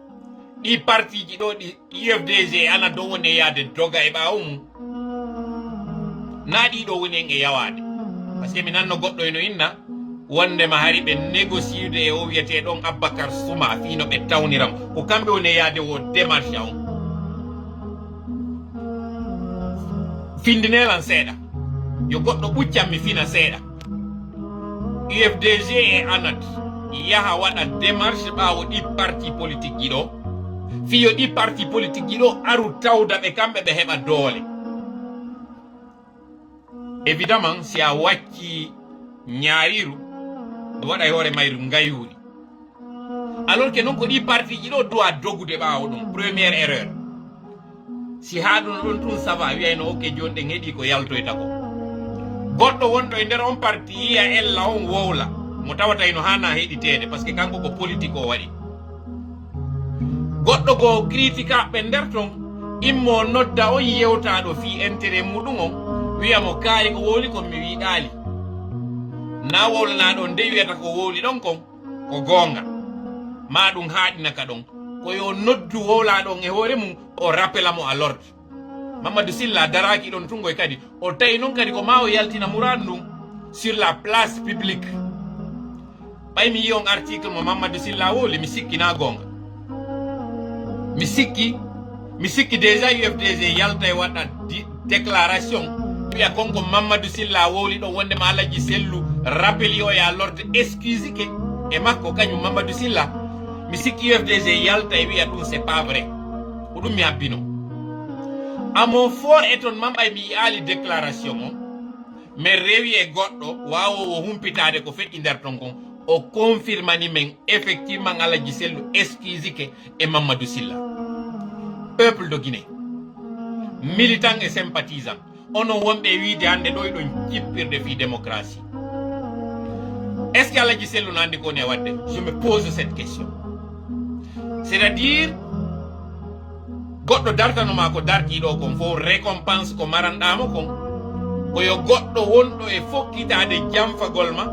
ɗi parti ji ɗo ɗi UFDG ana dow woni e yaade doga e ɓawo mum na ɗiɗo woni en e yawade par ce que mi nanno goɗɗo eno inna wondema hari ɓe négociude e o wiyete ɗon Abbacar Souma fino ɓe tawniram ko kamɓe woni e yaade wo démarche on findinelan seeɗa yo goɗɗo ɓuccam mi fina seeɗa UFDG e ANAT yaha waɗa démarche ɓawo ɗi parti politique ji ɗo fiyo ɗi parti politique ji ɗo aru tawda ɓe kamɓe ɓe heɓa doole évidemment si a wacci ñaariru waɗa e hoore mayru ngayuri alors que non ko ɗi parti ji ɗo doit dogude ɓawo ɗum première erreur si ha ɗum ɗon tun sava wiyayno ok joni ɗen heeɗi ko yaltoyta ko goɗɗo wonɗo e nder on parti yiya ella on wowla mo tawata ino hana heɗitede par ce que kanko ko politique o waɗi goɗɗo go critica ɓe nder ton immo nodda on yewtaɗo fi intérêt muɗum on wiyamo kaari ko wowli kon mi wiɗali na wowlanaɗo nde wiyata ko wowli ɗon kon ko gonga ma ɗum haɗinaka ɗon ko yo noddu wowla ɗon e hoore mum o rappela mo à l'ordre. Mamadou Sylla daraki ɗon tungo e kadi o tawi noon kadi ko ma o yaltina mouradu ndun sur la place publique. ɓay mi yi on article mo Mamadou Sylla woli mi sikki na gonga mi sikki déjà UFDG yalta e waɗa déclaration wiya konko Mamadou Sylla wowli ɗo wondema Alaji Sellu rappeli o e à l'ordre excuse ke e makko kañum Mamadou Sylla mi sikki UFDG yalta e wiya ɗum c'est pas vrai ko ɗum mi habbino amo fort e toon mamɓay mi yaali déclaration o mais rewi e goɗɗo wawowo humpitade ko feƴƴi nder ton kon o confirmani men effectivement Alaji Sellu excuse ke e Mamadou Sylla. Peuple de Guinée, militants et sympathisants, on a wonɓe wiide hande ɗo ɗon jippirde fi démocratie. Est ce que Alaji Sellu nandi ko ne wadde? Je me pose cette question. C'est-à-dire goɗɗo dartanoma ko dartiɗo kon fo récompense ko maranɗamo kon koyo goɗɗo wonɗo e fokkitade jamfagol ma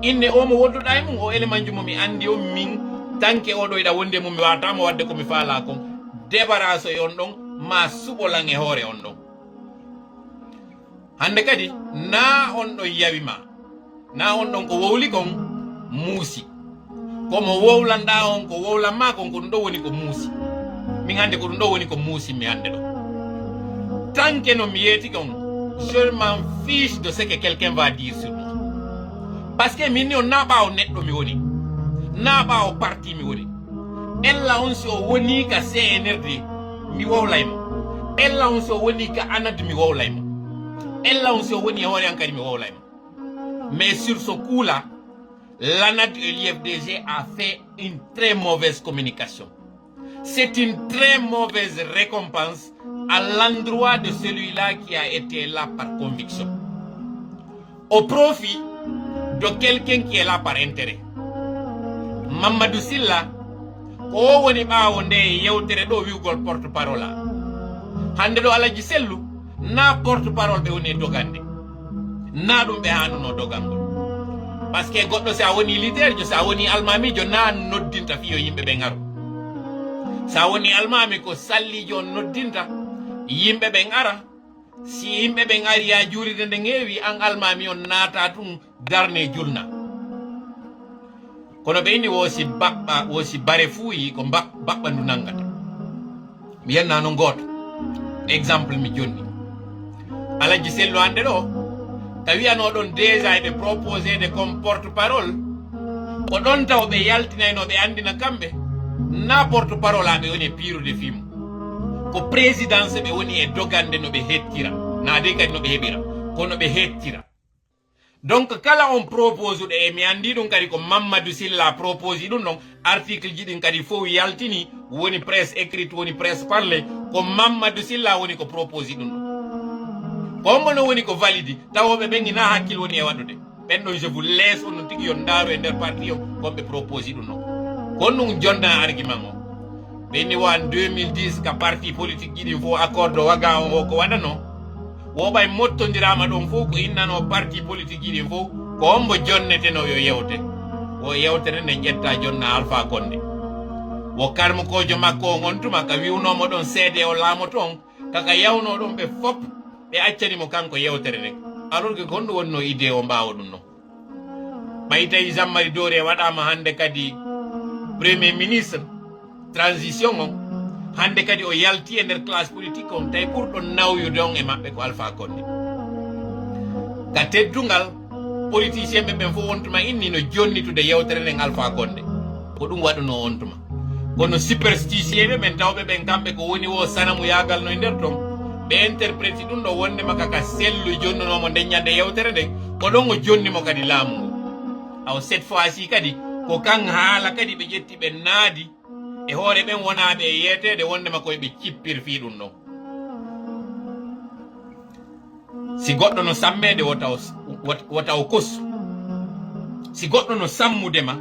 inne o mo wodduɗa e mum o élément jumo mi andi o min tanke oɗo iɗa wonde mum mi watamo wadde komi faala kon débarrasse e on ɗon ma suɓolan e hoore on ɗon. Hande kadi na on ɗon yawima na on ɗon ko wowli kon muusi komo wowlanɗa on ko wowlanma kon ko ɗum ɗo woni ko muusi min hande ko ɗum ɗo woni ko muusi mi hande ɗo tanke no mi yeeti kon je m'en fiche de ce que quelqu'un va dire sur moi parce que min ni on na ɓawo neɗɗo mi woni na ɓawo parti mi woni ella on si o woni ka CNRD mi wowlaymo ella on si o woni ka ANAD mi wowlaymo ella on si o woni e hoore an kadi mi wowlaymo mais sur ce coup là l'ANAD et l'IFDG a fait une très mauvaise communication. C'est une très mauvaise récompense à l'endroit de celui-là qui a été là par conviction au profit de quelqu'un qui est là par intérêt. Mamadou Sylla o woni ɓawo nde yewtere ɗo wiwgol porte parole hande ɗo Alaji Sellu na porte parole ɓe woni e dogande na ɗum ɓe hanuno dogangol par ce que goɗɗo si a woni leader jo si a woni almamijo na noddinta fiyo yimɓe ɓe ngaro sa woni almami ko sallijo on noddinta yimɓe ɓe ngara si yimɓe ɓe ngari ya juuride nde ngeewi an almami on naata tun darne julna kono ɓe inni wosi baɓɓa wosi bare fuuyi ko baɓɓa ndu nangata mi yenna no gooto exemple mi jonni Alaji Sellu hande ɗo tawi anoɗon déjà eɓe proposé de comme porte parole ko ɗon taw ɓe yaltinayno ɓe andina kamɓe na porte parole aɓe woni e piirude film ko présidence ɓe woni e dogande no ɓe hettira na de kadi no ɓe heɓira kono ɓe hettira. Donc kala on propose ɗe e mi andi ɗum kadi ko Mamadou Sylla propose ɗum ɗon article ji ɗin kadi fof yaltini woni presse écrite woni presse parlé ko Mamadou Sylla woni ko propose ɗum ɗon kombo no woni ko valide tawoɓe ɓen ina hakkille woni e waɗude ɓen ɗon je vous laisse on no tigui yon daaro e nder parti o komɓe propose ɗum ɗon kon ɗum jonda argument o ɓenni wo en 2010 ka parti politique ji ɗin fof accord o waga o ko waɗano woɓay mottodirama ɗon fof ko innano parti politique ji ɗin fof ko hombo jonneteno yo yewte o yewtere nde ƴetta jonna Alpha Condé wo karmukojo makko o on tuma ka wiwnomo ɗon seede o laamoto on kaka yawno ɗon ɓe fop ɓe accanimo kanko yewtere nde alors que gonɗo wonno idée o mbawa ɗum no ɓay tawi Jean-Marie Doré waɗama hande kadi premier ministre transition o hande kadi o yalti e nder classe politique on tawi ɓurɗo nawyude on e maɓɓe ko Alpha Condé ka teddungal politicien ɓe ɓen fof wontuma inni no jonnitude yewtere nden Alpha Condé ko ɗum waɗuno on tuma kono superstitie ɓe ɓen tawɓe ɓen kamɓe ko woni wo sanamu yagal no e nder ton ɓe interpréti ɗum ɗo wondema kaka Sellu jonnunomo ndeññande yewtere nden ko ɗon o jonnimo kadi laamu ngu aw cette fois ci kadi ko kan haala kadi ɓe ƴetti ɓe naadi e hoore ɓen wonaɓe e yeetede wondema koye ɓe cippir fi ɗum ɗon si goɗɗo no sammede wota o kosu si goɗɗo no sammudema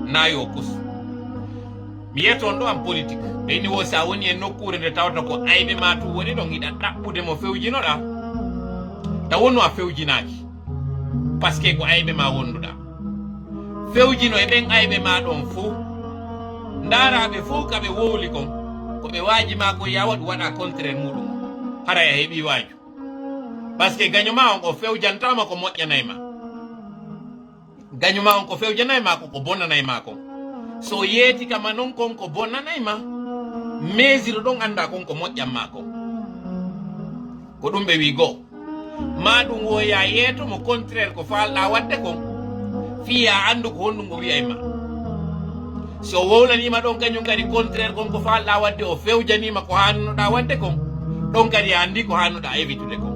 nayi o kosu mi yeton ɗo am politique ɓeyni wo sa woni e nokkure nde tawata ko ayɓe ma tu woni ɗon iɗa ɗaɓɓude mo fewjinoɗa tawonno a fewjinaki par ce que ko ayɓe ma wonduɗa fewjino e ɓen ayɓe ma ɗon fo ndaraɓe fof kaɓe wowli kon koɓe waji ma ko yawat waɗa contraire muɗum hara ya heeɓi waju par ce que gagnoma on o fewjantama ko moƴƴanayma gagnoma on ko fewjanayma ko bonnanayma kon so yeeti kama non kon ko bonnanayma mesure ɗon anda kon ko moƴƴanma kon ko ɗum ɓe wi goo ma ɗum woya yeeto mo contraire ko falɗa wadde kon fiya andu ko honɗum o wiyayma so wowlanima ɗon kañum kadi contraire kon ko falɗa wadde o fewjanima ko hannuɗa wadde kon ɗon kadi a andi ko hannuɗa évitude kon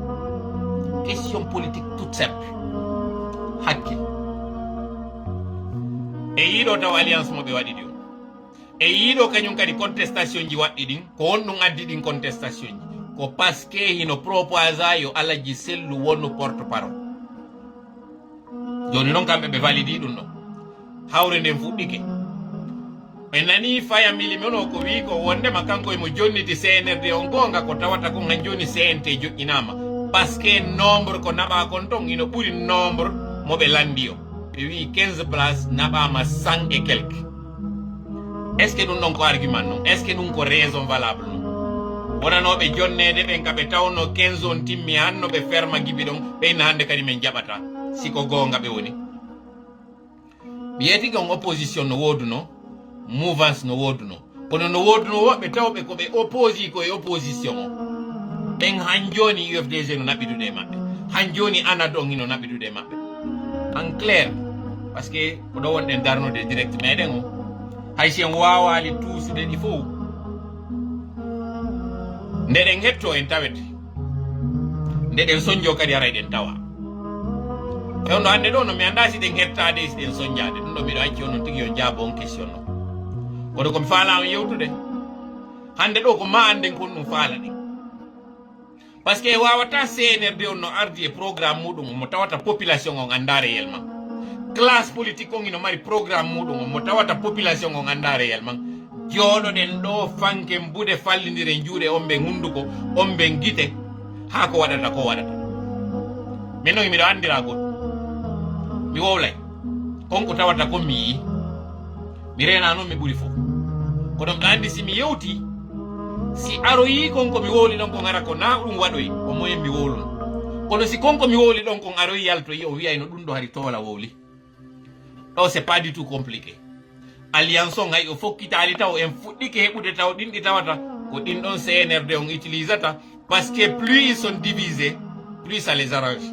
question politique toute simple hakke e yiiɗo taw alliance mo ɓe waɗi ɗi e yiiɗo kañum kadi contestation ji waɗɗi ɗin ko honɗum addi ɗin contestation ji ko parce que hino proposa yo Alaji Sellu wonu porte parole joni noon kamɓe ɓe validi ɗum ɗo hawre nden fuɗɗike ɓe nani faya mili men o ko wi ko wondema kanko emo jonniti CNRD on gonga ko tawata kon han joni CNT joƴƴinama parce que nombre ko naɓa kon ton ino ɓuuri nombre moɓe landi o ɓe wi 15 place naɓama 100 et quelque est ce que ɗum ɗon ko argument non est ce que ɗum ko raison valable non wonanoɓe jonnede ɓen kaɓe tawno 15 on timmi hanno ɓe ferma gibi ɗon ɓeyna hande kadi min jaɓata siko gonga ɓe woni ɓiyeti kon opposition no woduno mouvance no woduno kono no woduno woɓɓe tawɓe koɓe opposi koye opposition o ɓen han joni UFDG no naɓidude maɓɓe han joni ANAD on hino naɓidude maɓɓe en clair par ce que ko ɗo wonɗen darnude direct meɗen o haysi en wawali tuusude ɗi fof ndeɗen hetto en tawete ndeɗen soñjo kadi ara eɗen tawa ewno hande ɗo no mi anda si ɗen hettade si ɗen soñjade ɗum ɗo mbiɗo acci on non tigui yo jaabo on question no kono komi faala on yewtude hande ɗo ko ma anden kon ɗum faala ɗi par ce que wawata CNRD on no ardi e programme muɗum mo tawata population on anda réel man classe politique on ino mari programme muɗum mo tawata population on anda réel man jooɗoɗen ɗo fanken bude fallidire juuɗe on ɓe hunduko on ɓe gite ha ko waɗata ko waɗata min noon miɗo andira goɗɗum mi wowlay konko tawata kon mi yii mi rena noon mi ɓuuri fof kono mi andi si mi yewti si aroyi konko mi wowli ɗon kon ara ko na ɗum waɗoy o moyen mi wowluno kono si konko mi wowli ɗon kon aroyi yaltoyi o wiyayno ɗum ɗo hari toola wowli ɗo c'est pas du tout compliqué alliance on hay o fokkitali taw en fuɗɗike heɓude taw ɗin ɗi tawata ko ɗin ɗon CNRD on utilisata parce que plus ils sont divisés plus ça les arrange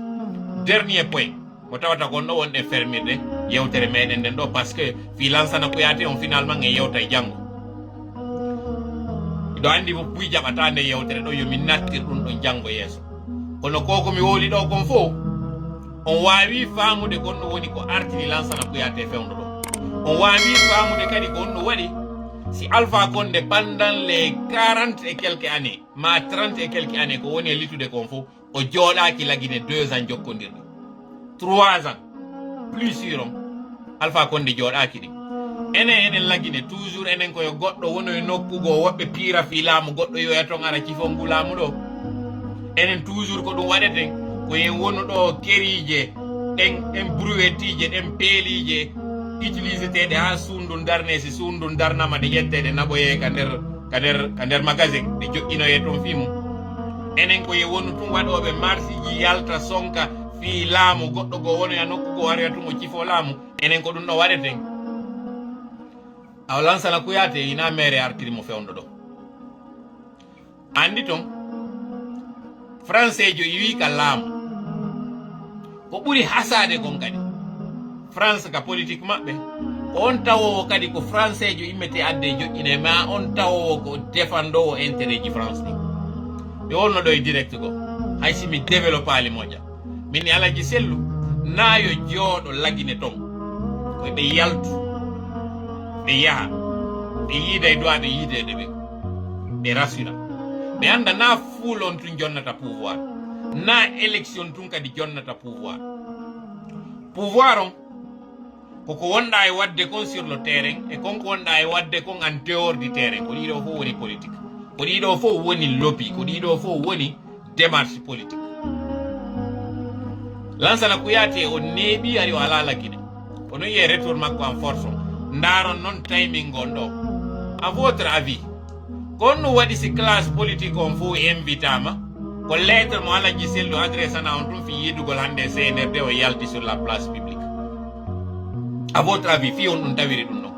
dernier point mo tawata gon ɗo wonɗen fermirde yewtere meɗen nden ɗo par ce que fi lansana ko yaate on finalement e yewta e janggo ɗo andi mo puy jaɓata nde yewtere ɗo yomin nattir ɗum ɗon janggo yeeso kono ko komi wowli ɗo kon fof on wawi famude gonɗo woni ko artini lansana ko yaate fewndo ɗo on wawi famude kadi ko onno waɗi si Alpha Condé pendant les 40 et quelques années ma 30 et quelques années ko woni e litude kon fof o jooɗaki lagine 2 ans jokkodirɗi 3 ans plus sûr on Alpha Condé jooɗaki ɗi enen lagine toujours enen koye goɗɗo wono e nokkugo woɓɓe piira fi laamu goɗɗo yoya ton ara cifo ngu laamu ɗo enen toujours ko ɗum waɗeten koyen wonu ɗo kerije ɗen brouettije ɗen peelije utilisiteɗe ha sundu darne si sundu darnama ɗe ƴettede naɓoye ka nder magasin ɗe joƴƴinoye toon fimu enen koye wonu tun waɗoɓe marche ji yalta sonka fi laamu goɗɗo go wono ya nokku go warya tun o cifo laamu enen ko ɗum ɗo waɗeten aw Lansana Kouyaté ina mere artirimo fewndo ɗo andi ton français jo wi ka laamu ko ɓuri hasade kon kadi France ka politique maɓɓe ko on tawowo kadi ko français jo immete adde joƴƴine ma on tawowo ko défendowo intérêt ji France ɗi mi wonno ɗo e direct go haysi mi développe ali moƴƴa min Alaji Sellu nayo jooɗo lagine ton koye ɓe yaltu ɓe yaha ɓe yiida e dowa ɓe yiidede ɓe rassura ɓe anda na fuulon tun jonnata pouvoir na élection tun kadi jonnata pouvoir on koko wonɗa e wadde kon sur le terrain e konko wonɗa e wadde kon en dehors du terrain ko ɗiɗo fof woni politique ko ɗiɗo fof woni lobby ko ɗiɗo fof woni démarche politique Lansana Kouyaté o neeɓi ari o ala laggine onon yiye retour makko en force o ndaron noon timing gon ɗo à votre avis kon no waɗi si classe politique on fo invitama ko lettre mo Alaji Sellu adressana on tum fi yidugol hande CNRD o yalti sur la place publique. À votre avis fi on ɗum tawiri ɗum ɗon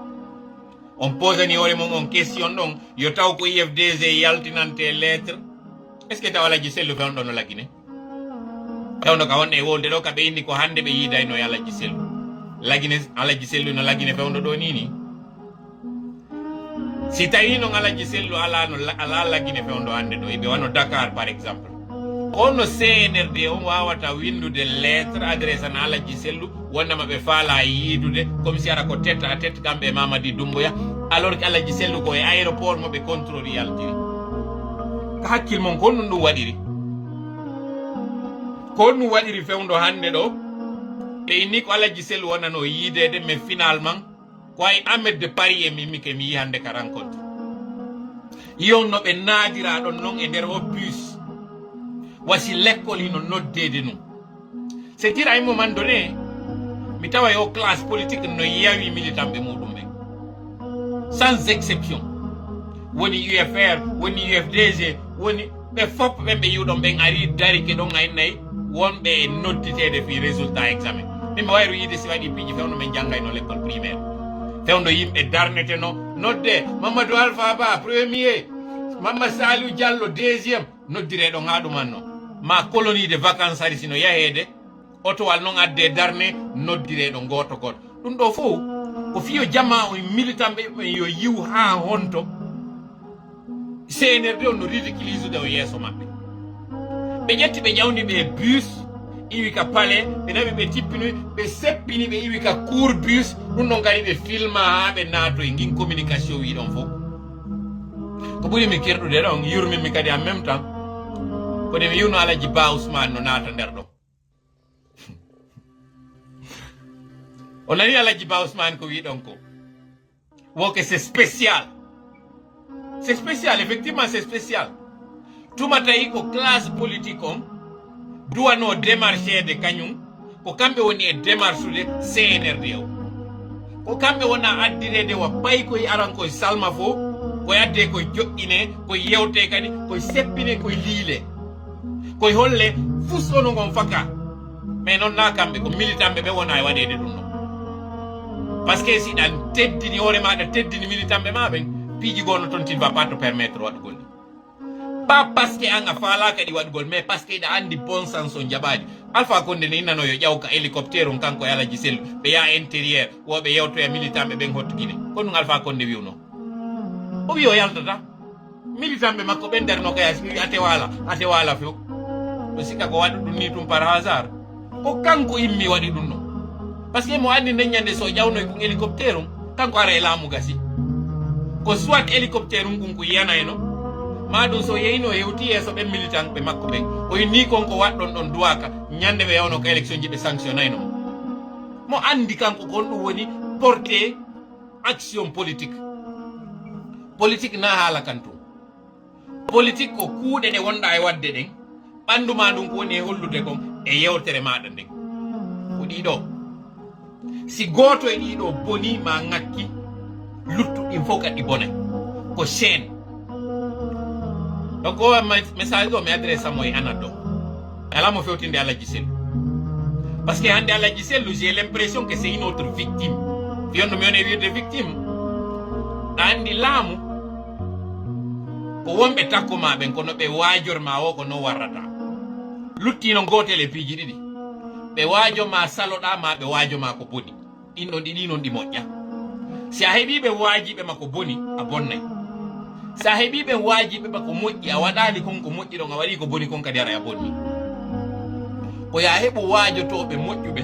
on posani hoore mum on question ɗon yo taw ko IFDG yaltinante lettre est ce que taw Alaji Sellu fe on ɗon no lagine tawno ka wonɗe e wolde ɗo kaɓe inni ko hande ɓe yidayno e Alaji Sellu lagine Alaji Sellu no lagine fewndo ɗo ni si tawi non Alaji Sellu ala lagine fewndo hande ɗo eɓe wano Dakar par exemple ono CNRD on wawata windude lettre adresse na Alaji Sellu wonnama ɓe faala yiidude comme si ara ko tête à tête kamɓe Mamadi Doumbouya alors que Alaji Sellu ko e aéroport mo ɓe contrôle yaltiri ka hakkil mon ko ɗum waɗiri ko ɗum waɗiri fewndo hande ɗo ɓe inni ko Alaji Sellu wonano yiidede mais finalement ko ay Ahmed de Paris e Mimi ke mi yi hande ka rencontre yon no ɓe naadira ɗon noon e nder o bus wasi l'école ino noddede num c'est dire à un moment donné mi tawa yo classe politique no yawi militant ɓe muɗum ɓe sans exception woni UFR woni UFDG woni ɓe fop ɓe ɓe yiwɗon ɓen ari dari ke ɗon aynayi wonɓe e nodditede fi résultat examen min mi wayro yide si waɗi piiji fewno min janggayno l'école primaire fewndo yimɓe darneteno nodde Mamadou Alpha Ba premier Mama Saliou Diallo deuxiéme noddireɗo ha ɗumanno ma colonie de vacances ari sino yahede otowal noon adde darne noddireɗo goto goto ɗum ɗo fof ko fiyo jamma o militant ɓe yo yiw ha honto CNRD on no ridiculise de o yeeso maɓɓe ɓe ƴetti ɓe ƴawni ɓe bus iwi ka palais ɓe nawi ɓe tippini ɓe seppini ɓe iwi ka cour bus ɗum ɗon kadi ɓe filma ha ɓe naato e ngin communication wiɗon fof ko ɓuri mi kerɗude ɗon yurmimi kadi en même temps ko de mi yiwno Alaji Ba Ousmane no naata nder ɗon o nani Alaji Ba Ousmane ko wiɗon ko woke c'est spécial effectivement c'est spécial tuma tawi ko classe politique on duwano démarchede kañum ko kamɓe woni e démarche ude CNRD o ko kamɓe wona addirede wa payi koye aran koye salma fo koye adde koye joƴƴine koye yewte kadi koye seppine koye liile koye holle fustono gon faka mais noon na kamɓe ko militanɓe ɓe wona e waɗede ɗum ɗon par ce que si ɗan teddini hoore maɗa teddini militanɓe ma ɓen piiji gono toon tu ne vas pas te permettre waɗugol ɗi pas parce que an a falaka ɗi waɗugol mais parce que ɗa andi bon sens o jaɓaji Alpha Condé ne innano yo ƴawka hélicoptère on kanko e Alaji Sellu ɓe yaha intérieur woɓe yewtoya militanɓe ɓen hottugine ko ɗum Alpha Condé wiwno o wi o yaltata militanɓe makko ɓen nder no kaya si wi ate wala few ɗo sikka ko waɗi ɗum ni tum par hasard ko kanko immi waɗi ɗum ɗo par ce que mo andi ndeññande so ƴawnoy kon hélicoptère on kanko ara e laamu gasi ko soit hélicoptère um ɗum ko yiyanayno ma ɗum so yeyno hewti yeeso ɓen militant ɓe makko ɓen o ni konko waɗɗon ɗon duwaka ñande ɓe yawno ko élection ji ɓe sanctionnayno mo andi kanko kon ɗum woni porté action politique na haala kan tum politique ko kuuɗe ɗe wonɗa e wadde ɗen ɓandu ma ɗum ko woni e hollude kon e yewtere maɗa nden ko ɗiɗo si goto e ɗiɗo boni ma ngakki luttuɗin fof kadi bonay ko chaine donc o message ɗo mi adresse mo e anat ɗo ala mo fewtinde Alaji Sellu parce que hande Alaji Sellu j'ai l'impression que c'est une autre victime fiyonno mi woni e wirde victime ɗa andi laamu ko wonɓe takkuma ɓen kono ɓe wajorma o ko no warrata luttino gotel e piiji ɗiɗi ɓe waajoma saloɗa ma ɓe waajoma ko boni ɗin ɗon ɗiɗi noon ɗi moƴƴa si a heeɓiɓe waajiɓe ma ko boni a bonnay sa heeɓiɓe waajiɓe ma ko moƴƴi a waɗali kon ko moƴƴi ɗon a waɗi ko boni kon kadi ara a bonni ko ya heɓo waajotoɓe moƴƴuɓe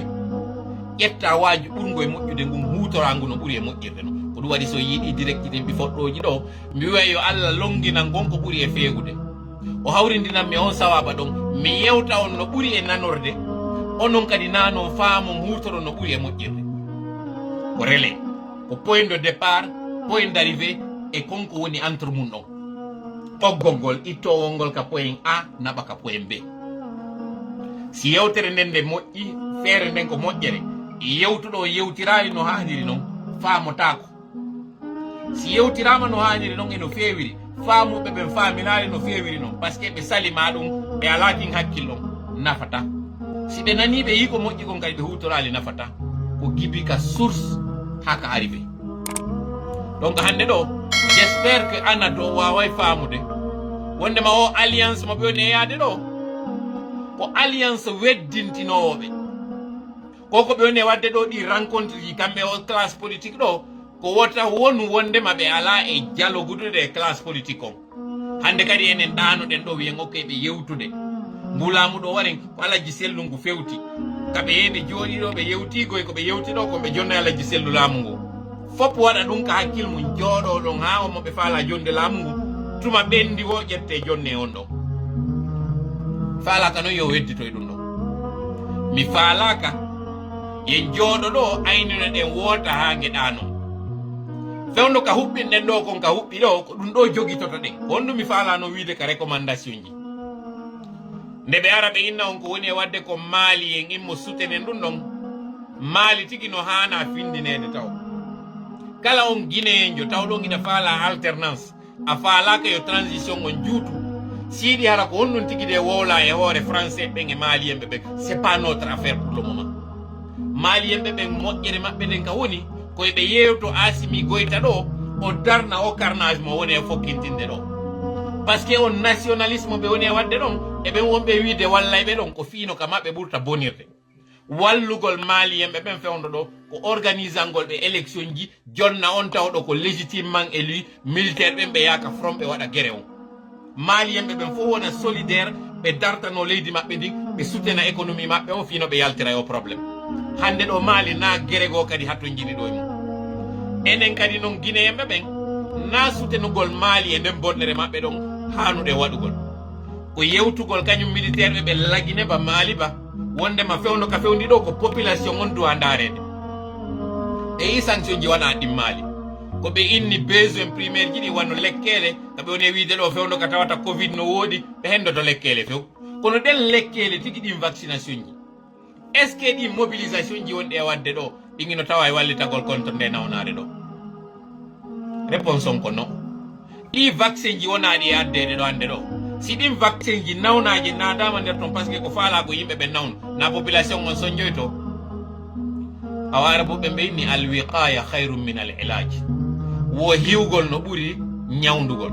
ƴetta waaju ɓurgo e moƴƴude ngun hutorangu no ɓuuri e moƴƴirde no ko ɗum waɗi so yiiɗi direct ɗin ɓifoɗɗoji ɗo mi wiya yo Allah longinan gon ko ɓuuri e feewude o hawrindinanmi on sawaba ɗon mi yewta on no ɓuuri e nanorde onon kadi nanon faamon hutoro no ɓuuri e moƴƴirde ko relais ko point de départ point d'arrivée e konko woni entre mum ɗon ɓoggol ngol ittowol ngol ka point A naɓa ka point B si yewtere nden nde moƴƴi feere nden ko moƴƴere yewtuɗo yewtirali no haaniri noon faamotako si yewtirama no haniri non eno fewiri faamuɓe ɓen faaminari no fewiri non par ce que ɓe salima ɗum ɓe alakin hakkillon nafata si ɓe nani ɓe yi ko moƴƴi kon kadi ɓe hutorali nafata ko gibi ka source haka arrivé donc hande ɗo j'espère que ana to waway faamude wondema o alliance mo ɓe woni e yaade ɗo ko alliance weddintinoɓe koko ɓe woni e wadde ɗo ɗi rencontre ji kamɓe o classe politique ɗo ko wota wonu wondema ɓe ala e jalogudude e classe politique on hande kadi enen ɗanoɗen ɗo wiyen okke ɓe yewtude mbulamu ɗo waren ko alaji sellu ngu fewti kaɓe yeɓe jooɗi ɗo ɓe yewtigoy koɓe yewti ɗo koɓe jonno alaji sellu laamu ngu fop waɗa ɗum ka hakkille mum jooɗo ɗon ha omo ɓe faala jonde laamu ngu tuma ɓendi wo ƴette jonne on ɗo faalaka noon yo wedditoye ɗum ɗo mi faalaka yen jooɗo ɗo aynino ɗen woota ha geɗano fewno ka huɓɓinɗen ɗo kon ka huɓɓi ɗo ko ɗum ɗo jogitoto ɗen honɗum mi faalano wiide ka recommandation ji nde ɓe ara ɓe inna on ko woni e wadde ko maali en immo sutenen ɗum ɗon maali tigi no hana findinede taw kala on guinéenjo taw ɗon ina faala alternance a faalaka yo transition on juutu siidi hara ko honɗum tigi de wowla e hoore français ɓen e maaliyemɓe ɓen c'est pas notre affaire pour le moment maaliyemɓe ɓen moƴƴere maɓɓe ɗen ka woni koye ɓe yewto Assimi Goïta ɗo o darna o carnage mo woni e fokkintinde ɗo par ce que on nationalisme ɓe woni e wadde ɗon eɓen wonɓe wiide wallayɓe ɗon ko fiino ka maɓɓe ɓurta bonirde wallugol maaliyemɓe ɓen fewndo ɗo ko organisangol ɓe élection ji jonna on tawɗo ko légitimement élu militaire ɓen ɓe yaaka from ɓe waɗa guerre on maaliyemɓe ɓen fof wona solidaire ɓe dartano leydi maɓɓe ndin ɓe soutena économie maɓɓe o fiino ɓe yaltira e o probléme hande ɗo maali na guerre go kadi hatto jiɗi ɗo e mum enen kadi noon guinéyemɓe ɓen na soutenugol maali e nden bonɗere maɓɓe ɗon hanuɗe waɗugol ko yewtugol kañum militaire ɓe lagine ba maali ba wondema fewno ka fewndi ɗo ko population on duwa darede e yi sanction ji wona ɗimmali ko ɓe inni besoin primaire ji ɗi wanno lekkele kaɓe woni e wiide ɗo fewno ka tawata covid no woodi ɓe hendoto lekkele few kono ɗen lekkele tigi ɗin vaccination ji est ce que ɗi mobilisation ji wonɗe e wadde ɗo ɗigino tawa e wallitagol contre nde nawnade ɗo réponse on ko non ɗi vaccin ji wonaɗi e addede ɗo hande ɗo si ɗin vaccin ji nawnaji nadama nder ton par ce que ko faalago yimɓe ɓe nawno na population on soñjoy to awara bo ɓe mbeyni alwiqaya hayrum min al ilaji wo hiwgol no ɓuuri ñawdugol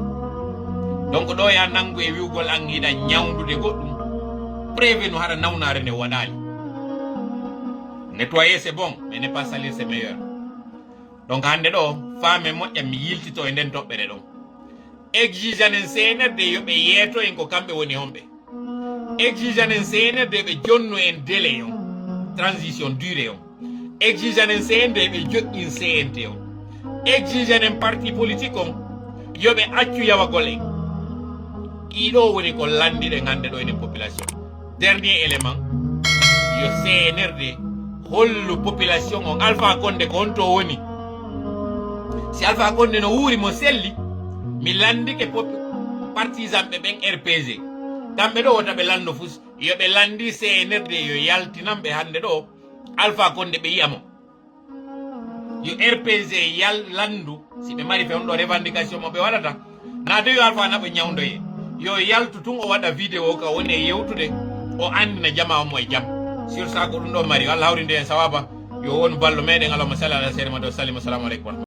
donc ɗo ya nanggu e wiwgol an yiɗa ñawdude goɗɗum prévenu haɗa nawnare nde waɗali nettoyer c'est bon mais ne pas salir c'est meilleur donc hande ɗo faame moƴƴa mi yiltito e nden toɓɓere ɗon exigeanen CNRD yoɓe yeeto en ko kamɓe woni honɓe exigeanen CNRD ɓe jonnu en délai on transition durée on exigeanen CND ɓe joƴƴin CNT on exigeanen parti politique on yoɓe accu yawagol en ɗiɗo woni ko landiɗen hande ɗo enen population dernier élément yo CNRD hollu population on Alpha Condé ko honto woni si Alpha Condé no wuuri mo selli mi landike partisan ɓe ɓen RPG kamɓe ɗo wota ɓe lando fus yoɓe landi CNRD yo yaltinanɓe hande ɗo Alpha Condé ɓe yiyamo yo RPG landu si ɓe mari fewno ɗo revendication mo ɓe waɗata na de yo Alpha naɓe ñawdoye yo yaltu tun o waɗa vidéo ka woni e yewtude o andina jama mo e jaam sur ça ko ɗum ɗo mari Allah hawrinde en sawaba yo won ballo meɗen allahumma salli ala sayyidina Muhammad wa sallim assalamu aleykum